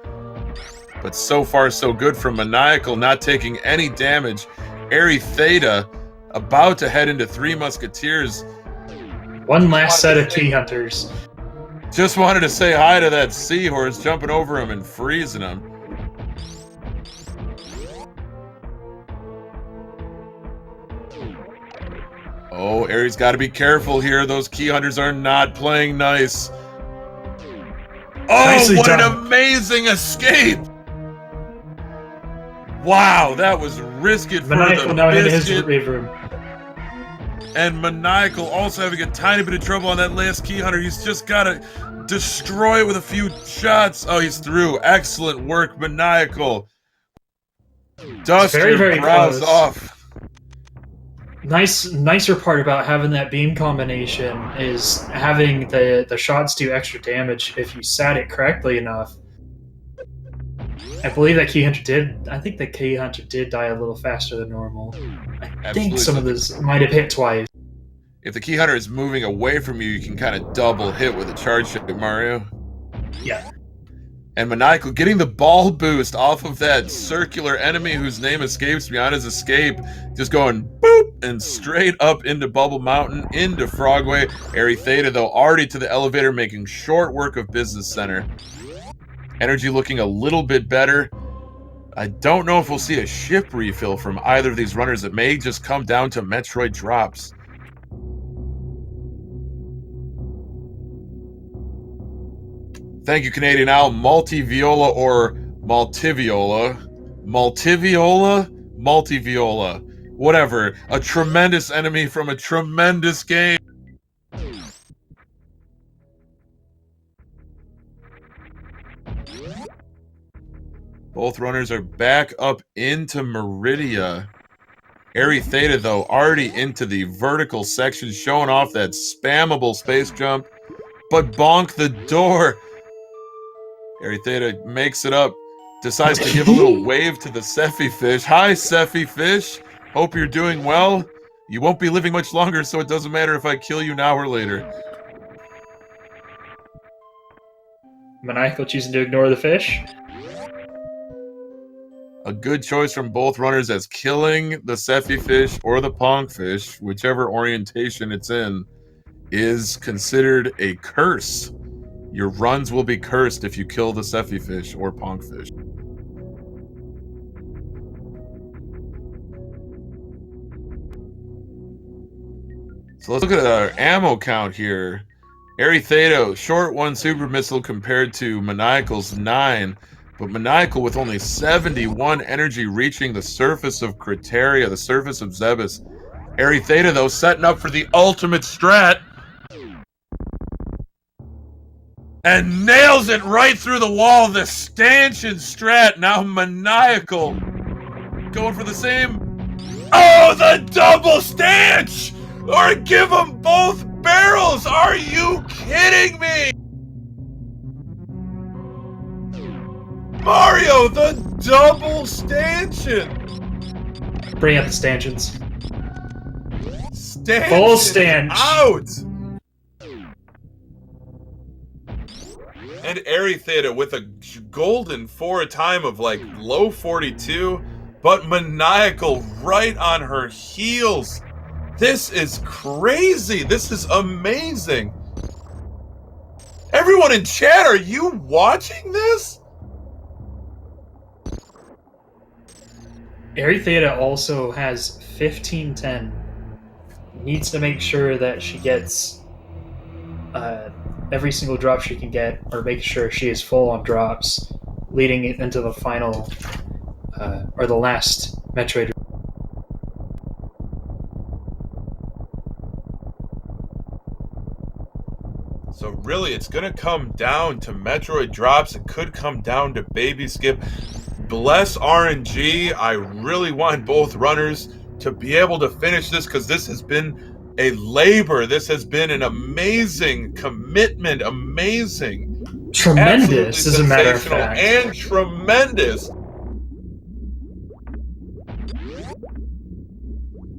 But so far, so good from Maniacal, not taking any damage. Aerytheta about to head into 3 Musketeers. 1 last set of key hunters. Just wanted to say hi to that seahorse jumping over him and freezing him. Oh, Aery's got to be careful here. Those key hunters are not playing nice. Oh, Nicely what done. an amazing escape! Wow, that was risky for Maniacal the now in his biscuit. rave room. And Maniacal also having a tiny bit of trouble on that last key hunter. He's just got to destroy it with a few shots. Oh, he's through. Excellent work, Maniacal. Dust Very, your very brows close. off. Nicer part about having that beam combination is having the shots do extra damage if you sat it correctly enough. I believe that Key Hunter did. I think the Key Hunter did die a little faster than normal. I think Absolutely. some So of this might have hit twice. if the key hunter is moving away from you, you can kind of double hit with a charge shot, Mario. Yeah. And Maniacal getting the ball boost off of that circular enemy whose name escapes me on his escape, just going boop and straight up into Bubble Mountain, into Frogway. Aerytheta, though, already to the elevator, making short work of Business Center. Energy looking a little bit better. I don't know if we'll see a ship refill from either of these runners. It may just come down to Metroid drops. Thank you, Canadian Owl. Multiviola or Multiviola? Multiviola? Multiviola. Whatever. A tremendous enemy from a tremendous game. Both runners are back up into Meridia. Aerytheta, though, already into the vertical section, showing off that spammable space jump. But bonk the door. Aerytheta makes it up, decides to give a little wave to the Sephi fish. Hi, Sephi fish. Hope you're doing well. You won't be living much longer, so it doesn't matter if I kill you now or later. Maniacal choosing to ignore the fish. A good choice from both runners, as killing the Sephi fish or the Pong fish, whichever orientation it's in, is considered a curse. Your runs will be cursed if you kill the Sephi fish or Pong fish. So let's look at our ammo count here. Aerytheta, short 1 super missile compared to Maniacal's 9, but Maniacal with only 71 energy reaching the surface of Criteria, the surface of Zebes. Aerytheta, though, setting up for the ultimate strat. And nails it right through the wall. The stanchion strat. Now Maniacal going for the same. Oh, the double stanch! Or give them both barrels! Are you kidding me? Mario, the double stanchion! Bring out the stanchions. Stanchion Full stanch. out! And Aerytheta with a golden for a time of like low 42, but Maniacal right on her heels. This is crazy. This is amazing. Everyone in chat, are you watching this? Aerytheta also has 1510. Needs to make sure that she gets every single drop she can get, or make sure she is full on drops, leading into the final or the last Metroid. So really, it's going to come down to Metroid drops. It could come down to Baby Skip. Bless RNG. I really want both runners to be able to finish this, because this has been a labor. This has been an amazing commitment. Amazing. Tremendous, as a matter of fact. And tremendous.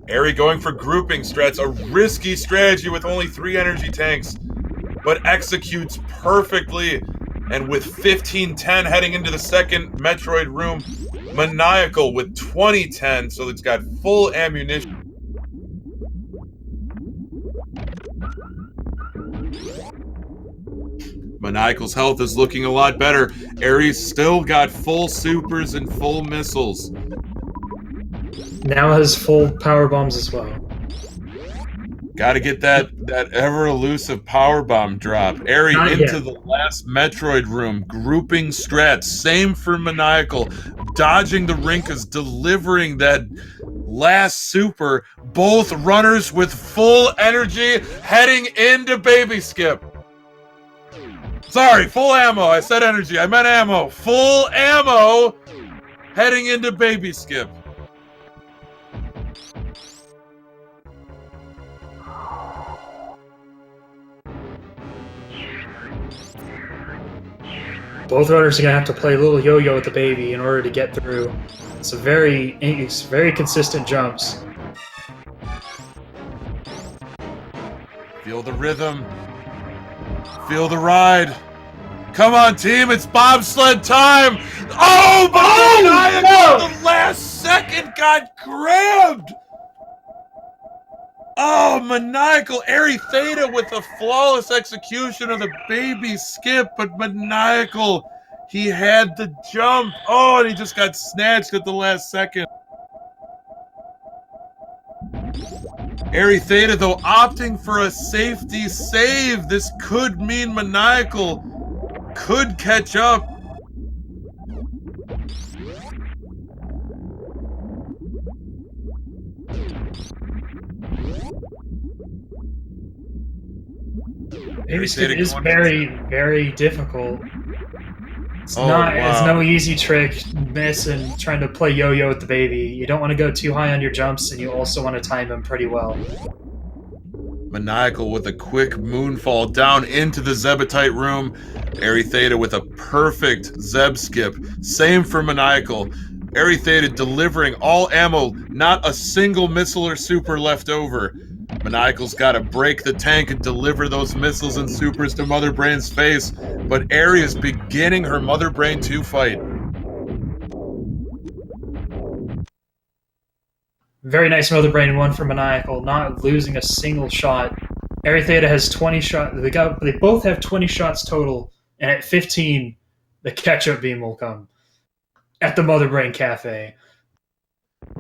Airy going for grouping strats. A risky strategy with only 3 energy tanks, but executes perfectly. And with 1510 heading into the second Metroid room, Maniacal with 2010, so it's got full ammunition. Maniacal's health is looking a lot better. Aries still got full supers and full missiles. Now has full power bombs as well. Got to get that ever elusive power bomb drop. Airy into the last Metroid room, grouping strats. Same for Maniacal, dodging the Rinkas, delivering that last super. Both runners with full energy, heading into Baby Skip. Sorry, full ammo. I said energy. I meant ammo. Full ammo, heading into Baby Skip. both runners are gonna have to play a little yo-yo with the baby in order to get through. It's very consistent jumps. Feel the rhythm. Feel the ride. Come on, team, it's bobsled time! Oh, but Maniacal no! at the last second got grabbed! Oh, Maniacal, Aerytheta with a flawless execution of the baby skip, but Maniacal, he had the jump. Oh, and he just got snatched at the last second. Aerytheta, though, opting for a safety save. This could mean Maniacal could catch up. Baby skip is very, very difficult. It's no easy trick. Miss and trying to play yo-yo with the baby. You don't want to go too high on your jumps, and you also want to time them pretty well. Maniacal with a quick moonfall down into the Zebetite room. Aerytheta with a perfect Zeb skip. Same for Maniacal. Aerytheta delivering all ammo, not a single missile or super left over. Maniacal's got to break the tank and deliver those missiles and supers to Mother Brain's face, but Aery is beginning her Mother Brain 2 fight. Very nice Mother Brain 1 for Maniacal, not losing a single shot. Aerytheta has 20 shots. They both have 20 shots total, and at 15, the ketchup beam will come at the Mother Brain Cafe.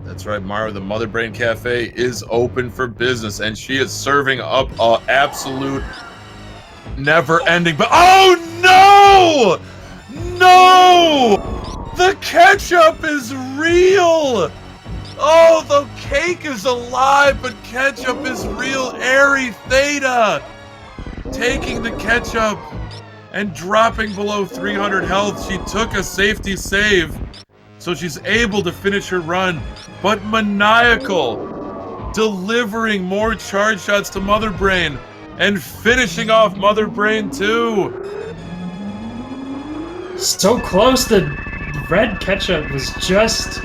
That's right, Mario. The Mother Brain Cafe is open for business, and she is serving up a absolute never-ending. But oh no! No! The ketchup is real. Oh, the cake is alive, but ketchup is real. Aerytheta taking the ketchup and dropping below 300 health. She took a safety save, so she's able to finish her run. But Maniacal delivering more charge shots to Mother Brain and finishing off Mother Brain 2. So close. The red ketchup was just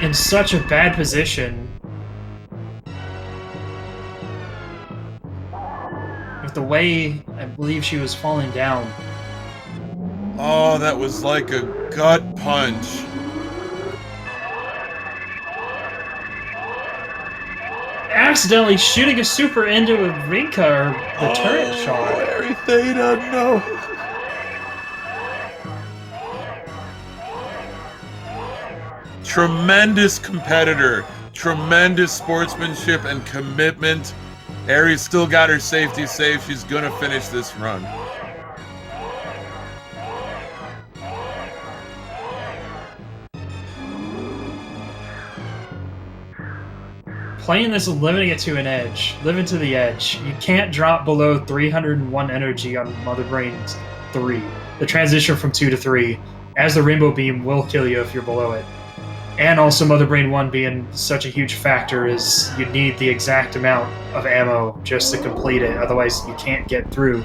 in such a bad position. With the way I believe she was falling down. Oh, that was like a gut punch. Accidentally shooting a super into a Rinka or the turret shot. Aerytheta, no. Tremendous competitor, tremendous sportsmanship and commitment. Aery's still got her safety safe. She's gonna finish this run. Playing this, limiting it to an edge. Living to the edge. You can't drop below 301 energy on Mother Brain 3. The transition from 2 to 3, as the Rainbow Beam will kill you if you're below it. And also Mother Brain 1 being such a huge factor is you need the exact amount of ammo just to complete it, otherwise you can't get through.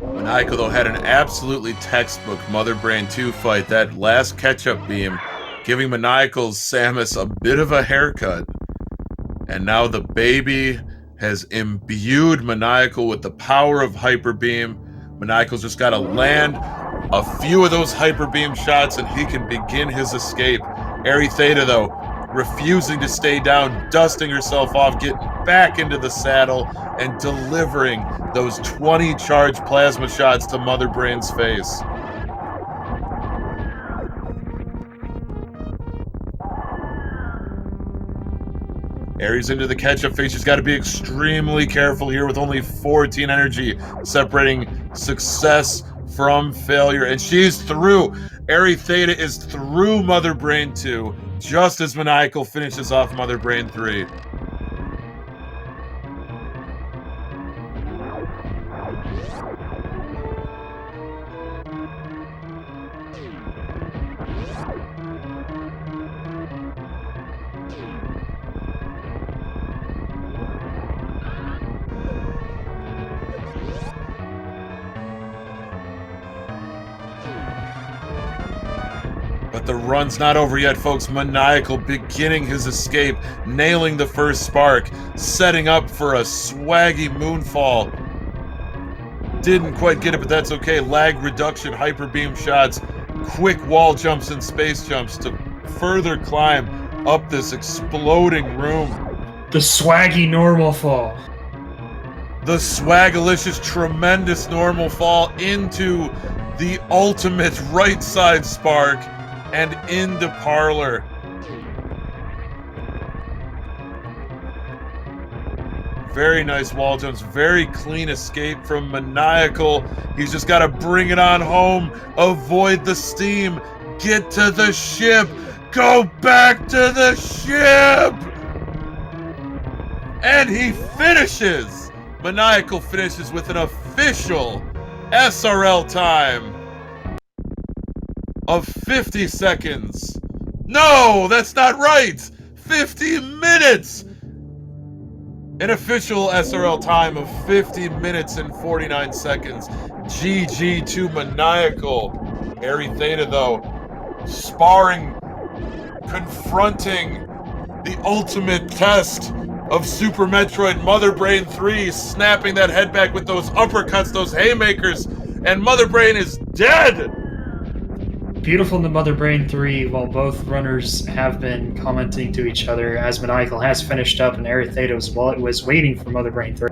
Maniacal, though, had an absolutely textbook Mother Brain 2 fight. That last ketchup beam giving Maniacal's Samus a bit of a haircut. And now the baby has imbued Maniacal with the power of Hyper Beam. Maniacal's just got to land a few of those Hyper Beam shots and he can begin his escape. Aerytheta, though, refusing to stay down, dusting herself off, getting back into the saddle, and delivering those 20 charged plasma shots to Mother Brain's face. Aery's into the catch-up phase. She's got to be extremely careful here with only 14 energy, separating success from failure. And she's through. Aerytheta is through Mother Brain 2, just as Maniacal finishes off Mother Brain 3. the run's not over yet, folks. Maniacal beginning his escape, nailing the first spark, setting up for a swaggy moonfall. Didn't quite get it, but that's okay. Lag reduction, hyper beam shots, quick wall jumps and space jumps to further climb up this exploding room. The swaggy normal fall. The swagalicious, tremendous normal fall into the ultimate right side spark and into parlor. Very nice wall jumps, very clean escape from Maniacal. He's just got to bring it on home, avoid the steam, get to the ship, go back to the ship! And he finishes! Maniacal finishes with an official SRL time of 50 seconds. No, that's not right! 50 minutes! An official SRL time of 50 minutes and 49 seconds. GG to Maniacal. Aerytheta, though, sparring, confronting the ultimate test of Super Metroid Mother Brain 3, snapping that head back with those uppercuts, those haymakers, and Mother Brain is dead! Beautiful in the Mother Brain 3, while both runners have been commenting to each other as Maniacal has finished up and Aerytheta was waiting for Mother Brain 3.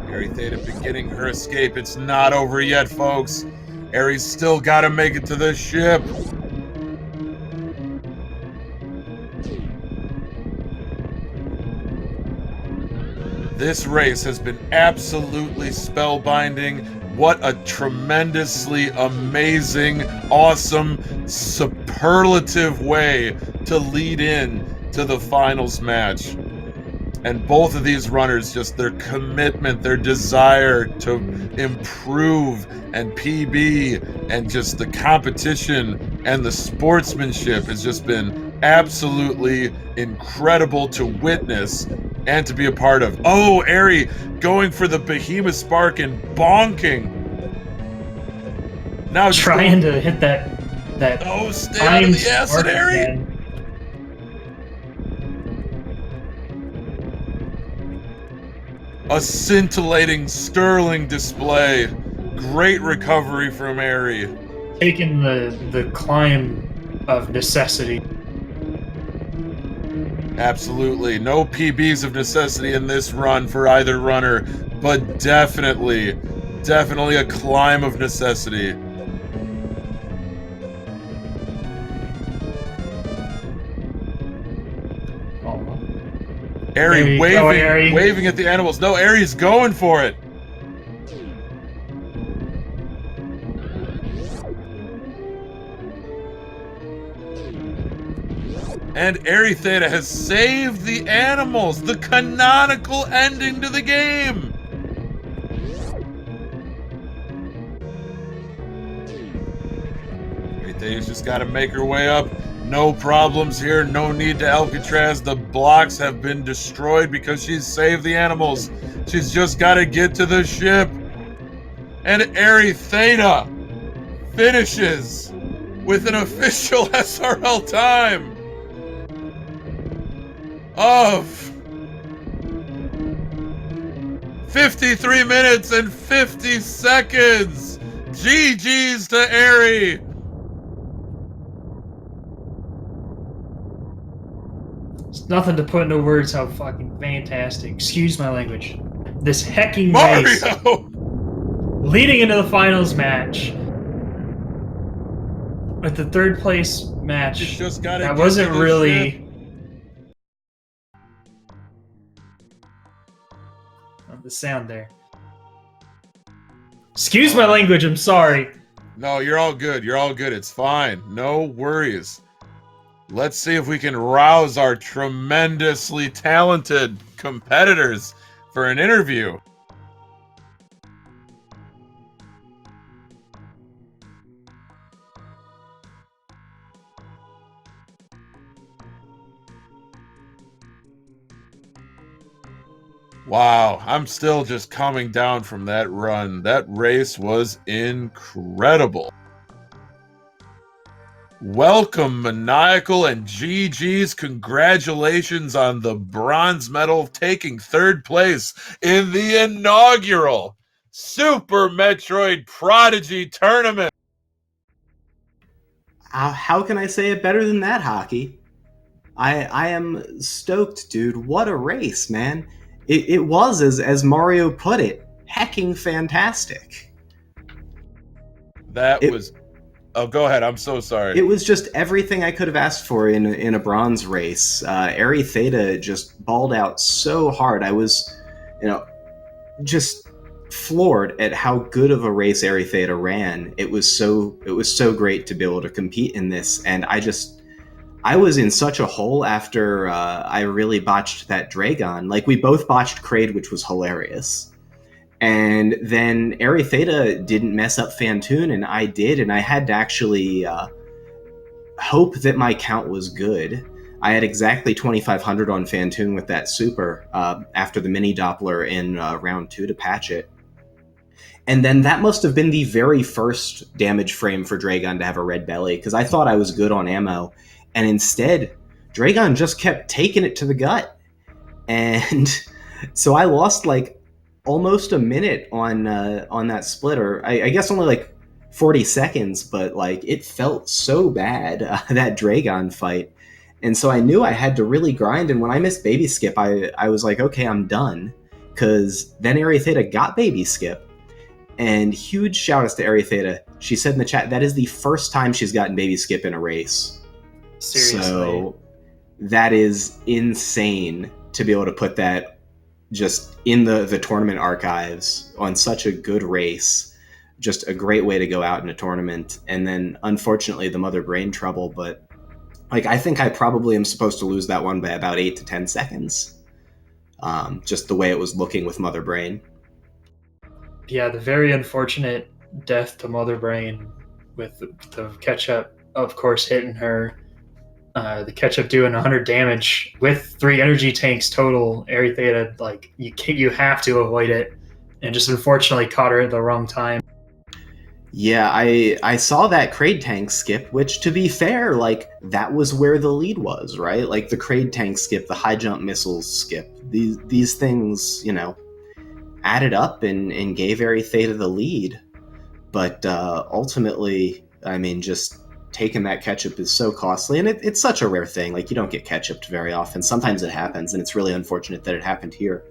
Aerytheta beginning her escape. It's not over yet, folks. Aery's still gotta make it to the ship. This race has been absolutely spellbinding. What a tremendously amazing, awesome, superlative way to lead in to the finals match. And both of these runners, just their commitment, their desire to improve and PB, and just the competition and the sportsmanship has just been absolutely incredible to witness and to be a part of. Oh, Aery going for the behemoth spark and bonking. Now just trying to hit that oh, stay out of the acid, Aery. Again. A scintillating, sterling display. Great recovery from Aery. Taking the climb of necessity. Absolutely. No PBs of necessity in this run for either runner, but definitely a climb of necessity. Aery waving at the animals. No, Aery's going for it. And Aerytheta has saved the animals, the canonical ending to the game. Aerytheta's just got to make her way up. No problems here, no need to Alcatraz. The blocks have been destroyed because she's saved the animals. She's just got to get to the ship. And Aerytheta finishes with an official SRL time of 53 minutes and 50 seconds. GG's to Aery. It's nothing to put into words how fucking fantastic. Excuse my language. This hecking Mario! race leading into the finals match with the third place match. Just gotta that wasn't really ship. The sound there. Excuse my language, I'm sorry. No, you're all good. You're all good. It's fine. No worries. Let's see if we can rouse our tremendously talented competitors for an interview. Wow, I'm still just coming down from that run. That race was incredible. Welcome, Maniacal and GG's. Congratulations on the bronze medal, taking third place in the inaugural Super Metroid Prodigy tournament. How can I say it better than that, Hockey? I am stoked, dude. What a race, man! It was, as Mario put it, hecking fantastic. That It was. Oh, go ahead. I'm so sorry. it was just everything I could have asked for in a bronze race. Aerytheta just balled out so hard. I was, you know, just floored at how good of a race Aerytheta ran. It was so great to be able to compete in this, and I was in such a hole after I really botched that Dragon. Like, we both botched Kraid, which was hilarious. And then Aerytheta didn't mess up Fantoon, and I did, and I had to actually hope that my count was good. I had exactly 2,500 on Fantoon with that super after the mini Doppler in round 2 to patch it. And then that must have been the very first damage frame for Dragon to have a red belly, because I thought I was good on ammo. And instead, Dragon just kept taking it to the gut. And so I lost like almost a minute on that splitter. I guess only like 40 seconds, but like it felt so bad, that Dragon fight. And so I knew I had to really grind. And when I missed Baby Skip, I was like, okay, I'm done. Because then Aerytheta got Baby Skip. And huge shout outs to Aerytheta. She said in the chat that is the first time she's gotten Baby Skip in a race. Seriously. So that is insane to be able to put that just in the tournament archives on such a good race. Just a great way to go out in a tournament. And then unfortunately the mother brain trouble, but like I think I probably am supposed to lose that one by about 8 to 10 seconds. Just the way it was looking with mother brain. Yeah, the very unfortunate death to Mother Brain with the ketchup, of course, hitting her. The ketchup doing 100 damage with 3 energy tanks total. Aerytheta, like you have to avoid it, and just unfortunately caught her at the wrong time. Yeah, I saw that Kraid tank skip, which to be fair, like that was where the lead was, right? Like the Kraid tank skip, the high jump missiles skip. These things, added up and gave Aerytheta the lead. But ultimately, I mean, just taking that ketchup is so costly, and it's such a rare thing. Like, you don't get ketchuped very often. Sometimes it happens, and it's really unfortunate that it happened here.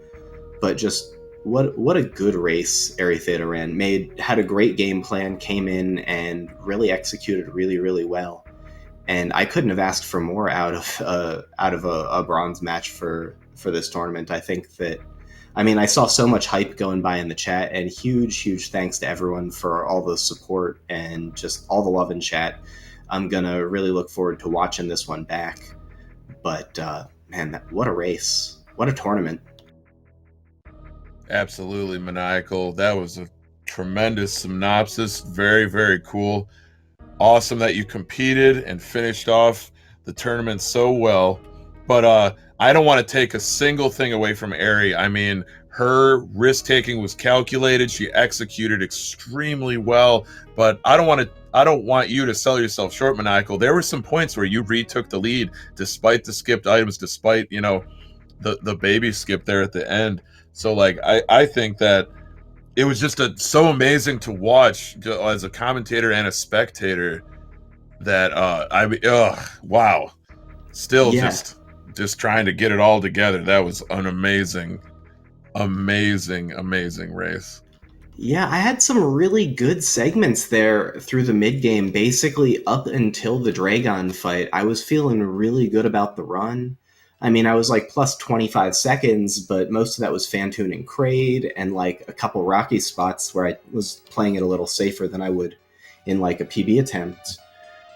But just what a good race Aerytheta ran. Had a great game plan, came in and really executed really, really well. And I couldn't have asked for more out of a bronze match for this tournament. I think that, I mean, I saw so much hype going by in the chat, and huge thanks to everyone for all the support and just all the love in chat. I'm gonna really look forward to watching this one back. But man, what a race! What a tournament! Absolutely, Maniacal. That was a tremendous synopsis. Very, very cool. Awesome that you competed and finished off the tournament so well. But I don't want to take a single thing away from Aery. I mean, her risk taking was calculated. She executed extremely well. But I don't want you to sell yourself short, Maniacal. There were some points where you retook the lead despite the skipped items, despite, the baby skip there at the end. So like I think that it was just so amazing to watch as a commentator and a spectator that wow, still Yeah, just trying to get it all together. That was an amazing race. yeah, I had some really good segments there through the mid game. Basically, up until the Dragon fight, I was feeling really good about the run. I mean, I was like plus 25 seconds, but most of that was Fantoon and Kraid, and like a couple rocky spots where I was playing it a little safer than I would in like a PB attempt.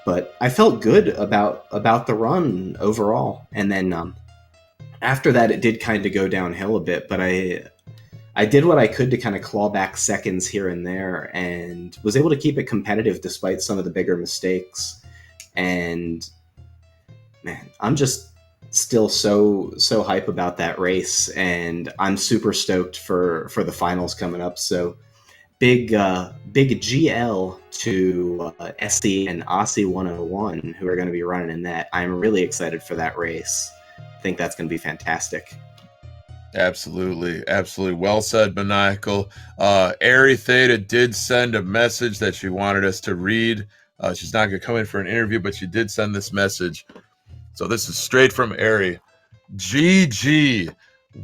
But I felt good about the run overall. And then after that, it did kind of go downhill a bit, but I did what I could to kind of claw back seconds here and there, and was able to keep it competitive despite some of the bigger mistakes. And man, still so hype about that race, and I'm super stoked for the finals coming up. So big GL to SE and Aussie 101 who are going to be running in that. I'm really excited for that race. I think that's going to be fantastic. Absolutely, absolutely. Well said, Maniacal. Aerytheta did send a message that she wanted us to read. She's not going to come in for an interview, but she did send this message. So this is straight from Airy. GG.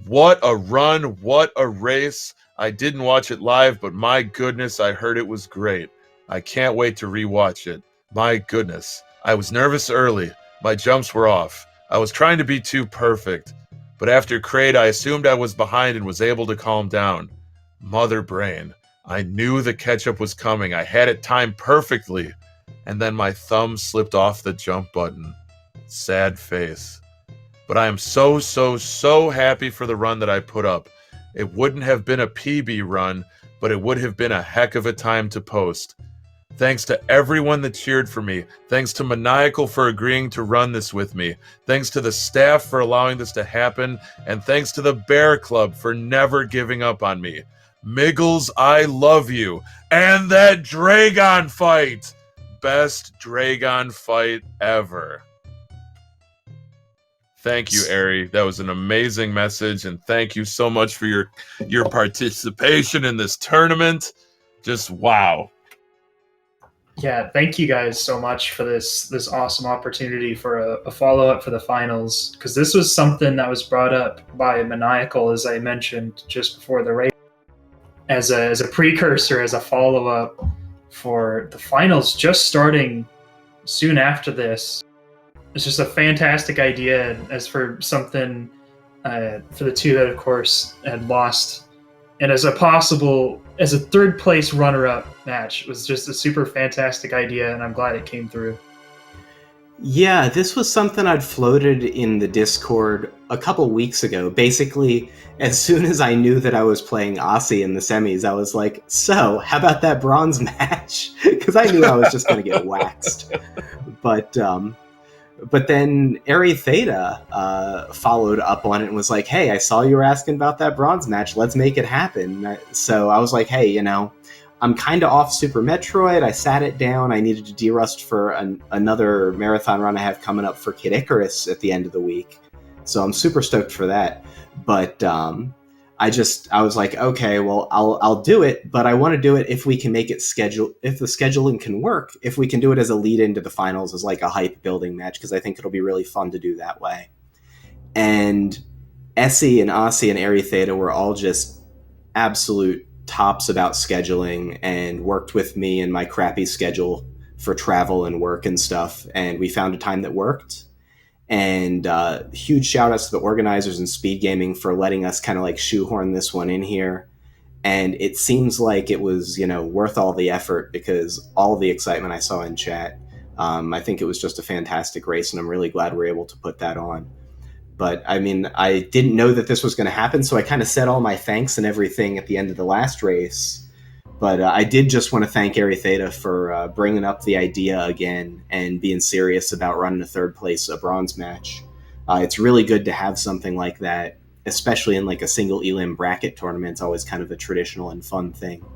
What a run. What a race. I didn't watch it live, but my goodness, I heard it was great. I can't wait to rewatch it. My goodness. I was nervous early. My jumps were off. I was trying to be too perfect. But after Kraid, I assumed I was behind and was able to calm down. Mother brain. I knew the catch-up was coming. I had it timed perfectly. And then my thumb slipped off the jump button. Sad face. But I am so happy for the run that I put up. It wouldn't have been a PB run, but it would have been a heck of a time to post. Thanks to everyone that cheered for me. Thanks to Maniacal for agreeing to run this with me. Thanks to the staff for allowing this to happen. And thanks to the Bear Club for never giving up on me. Miggles, I love you. And that Dragon fight! Best Dragon fight ever. Thank you, Ari. That was an amazing message, and thank you so much for your participation in this tournament. Just wow. Yeah, thank you guys so much for this awesome opportunity for a follow up for the finals, because this was something that was brought up by Maniacal, as I mentioned just before the race, as a precursor, as a follow up for the finals just starting soon after this. It's just a fantastic idea, as for something for the two that, of course, had lost, and as a third place runner-up match. It was just a super fantastic idea, and I'm glad it came through. Yeah, this was something I'd floated in the Discord a couple weeks ago. Basically, as soon as I knew that I was playing Aussie in the semis, I was like, so, how about that bronze match? Because I knew I was just going to get waxed. But then Aerytheta followed up on it and was like, hey, I saw you were asking about that bronze match. Let's make it happen. So I was like, hey, I'm kind of off Super Metroid. I sat it down. I needed to derust for another marathon run I have coming up for Kid Icarus at the end of the week. So I'm super stoked for that. But I was like, okay, well, I'll do it, but I want to do it if we can make it if the scheduling can work, if we can do it as a lead into the finals, as like a hype building match, because I think it'll be really fun to do that way. And Essie and Aussie and Aerytheta were all just absolute tops about scheduling and worked with me in my crappy schedule for travel and work and stuff. And we found a time that worked. And huge shout outs to the organizers and Speed Gaming for letting us kind of like shoehorn this one in here. And it seems like it was, worth all the effort, because all the excitement I saw in chat, I think it was just a fantastic race, and I'm really glad we're able to put that on. But I mean, I didn't know that this was going to happen, so I kind of said all my thanks and everything at the end of the last race. But I did just want to thank Aerytheta for bringing up the idea again and being serious about running a bronze match. It's really good to have something like that, especially in like a single elim bracket tournament. It's always kind of a traditional and fun thing.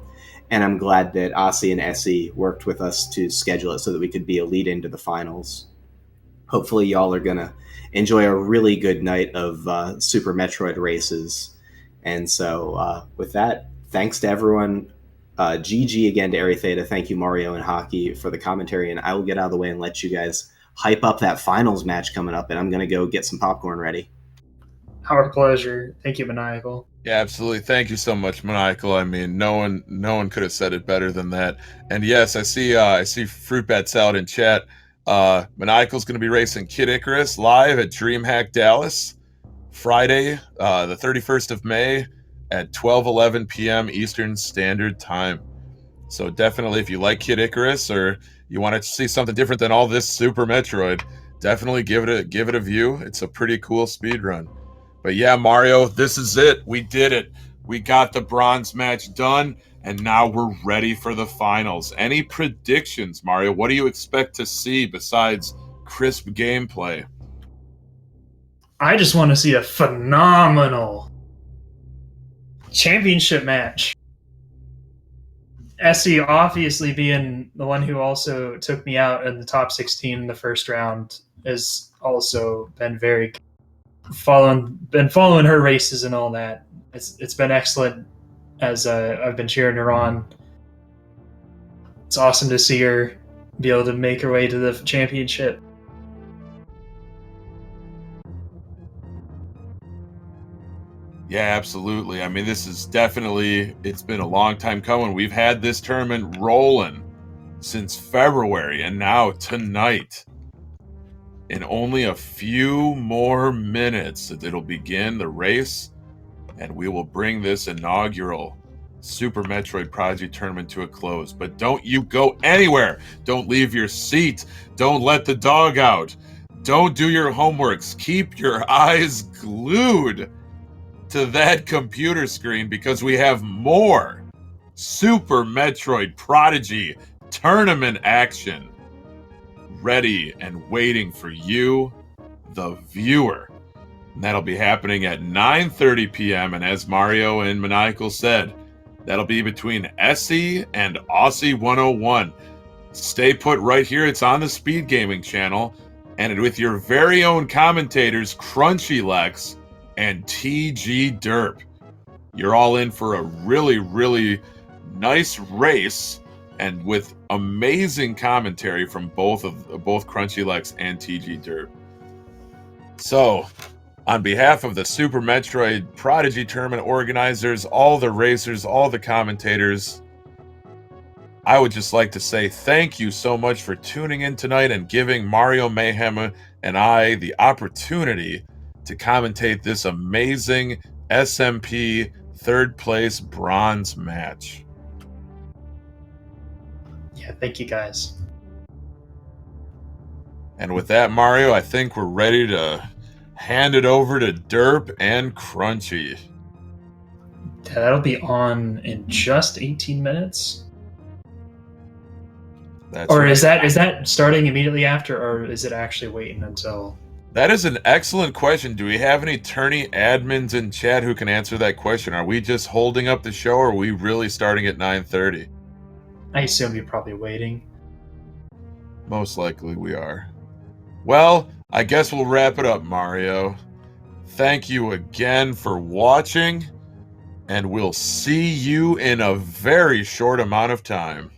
And I'm glad that Aussie and Essie worked with us to schedule it so that we could be a lead into the finals. Hopefully y'all are going to enjoy a really good night of Super Metroid races. And so with that, thanks to everyone. GG again to Aerytheta. Thank you, Mario and Hockey, for the commentary. And I will get out of the way and let you guys hype up that finals match coming up. And I'm going to go get some popcorn ready. Our pleasure. Thank you, Maniacal. Yeah, absolutely. Thank you so much, Maniacal. I mean, no one could have said it better than that. And yes, I see Fruit Bat Salad in chat. Maniacal's going to be racing Kid Icarus live at DreamHack Dallas Friday, the 31st of May at 12:11 p.m. Eastern Standard Time. So definitely, if you like Kid Icarus or you want to see something different than all this Super Metroid, definitely give it a view. It's a pretty cool speed run. But yeah, Mario, this is it. We did it. We got the bronze match done, and now we're ready for the finals. Any predictions, Mario? What do you expect to see besides crisp gameplay? I just want to see a phenomenal championship match. Essie obviously being the one who also took me out in the top 16 in the first round has also been following her races and all that. It's been excellent as I've been cheering her on. It's awesome to see her be able to make her way to the championship. Yeah, absolutely. I mean, this is definitely, it's been a long time coming. We've had this tournament rolling since February, and now tonight, in only a few more minutes, it'll begin the race, and we will bring this inaugural Super Metroid Prodigy tournament to a close. But don't you go anywhere. Don't leave your seat. Don't let the dog out. Don't do your homeworks. Keep your eyes glued to that computer screen, because we have more Super Metroid Prodigy tournament action ready and waiting for you, the viewer. And that'll be happening at 9:30 p.m. And as Mario and Maniacal said, that'll be between Essie and Aussie 101. Stay put right here. It's on the Speed Gaming channel, and with your very own commentators, Crunchy Lex and TG Derp. You're all in for a really, really nice race, and with amazing commentary from both Crunchy Lex and TG Derp. So, on behalf of the Super Metroid Prodigy Tournament organizers, all the racers, all the commentators, I would just like to say thank you so much for tuning in tonight and giving Mario Mayhem and I the opportunity to commentate this amazing SMP third place bronze match. Yeah, thank you guys. And with that, Mario, I think we're ready to hand it over to Derp and Crunchy. Yeah, that'll be on in just 18 minutes. That's or right. is that starting immediately after, or is it actually waiting until? That is an excellent question. Do we have any tourney admins in chat who can answer that question? Are we just holding up the show, or are we really starting at 9:30? I assume you're probably waiting. Most likely we are. Well, I guess we'll wrap it up, Mario. Thank you again for watching, and we'll see you in a very short amount of time.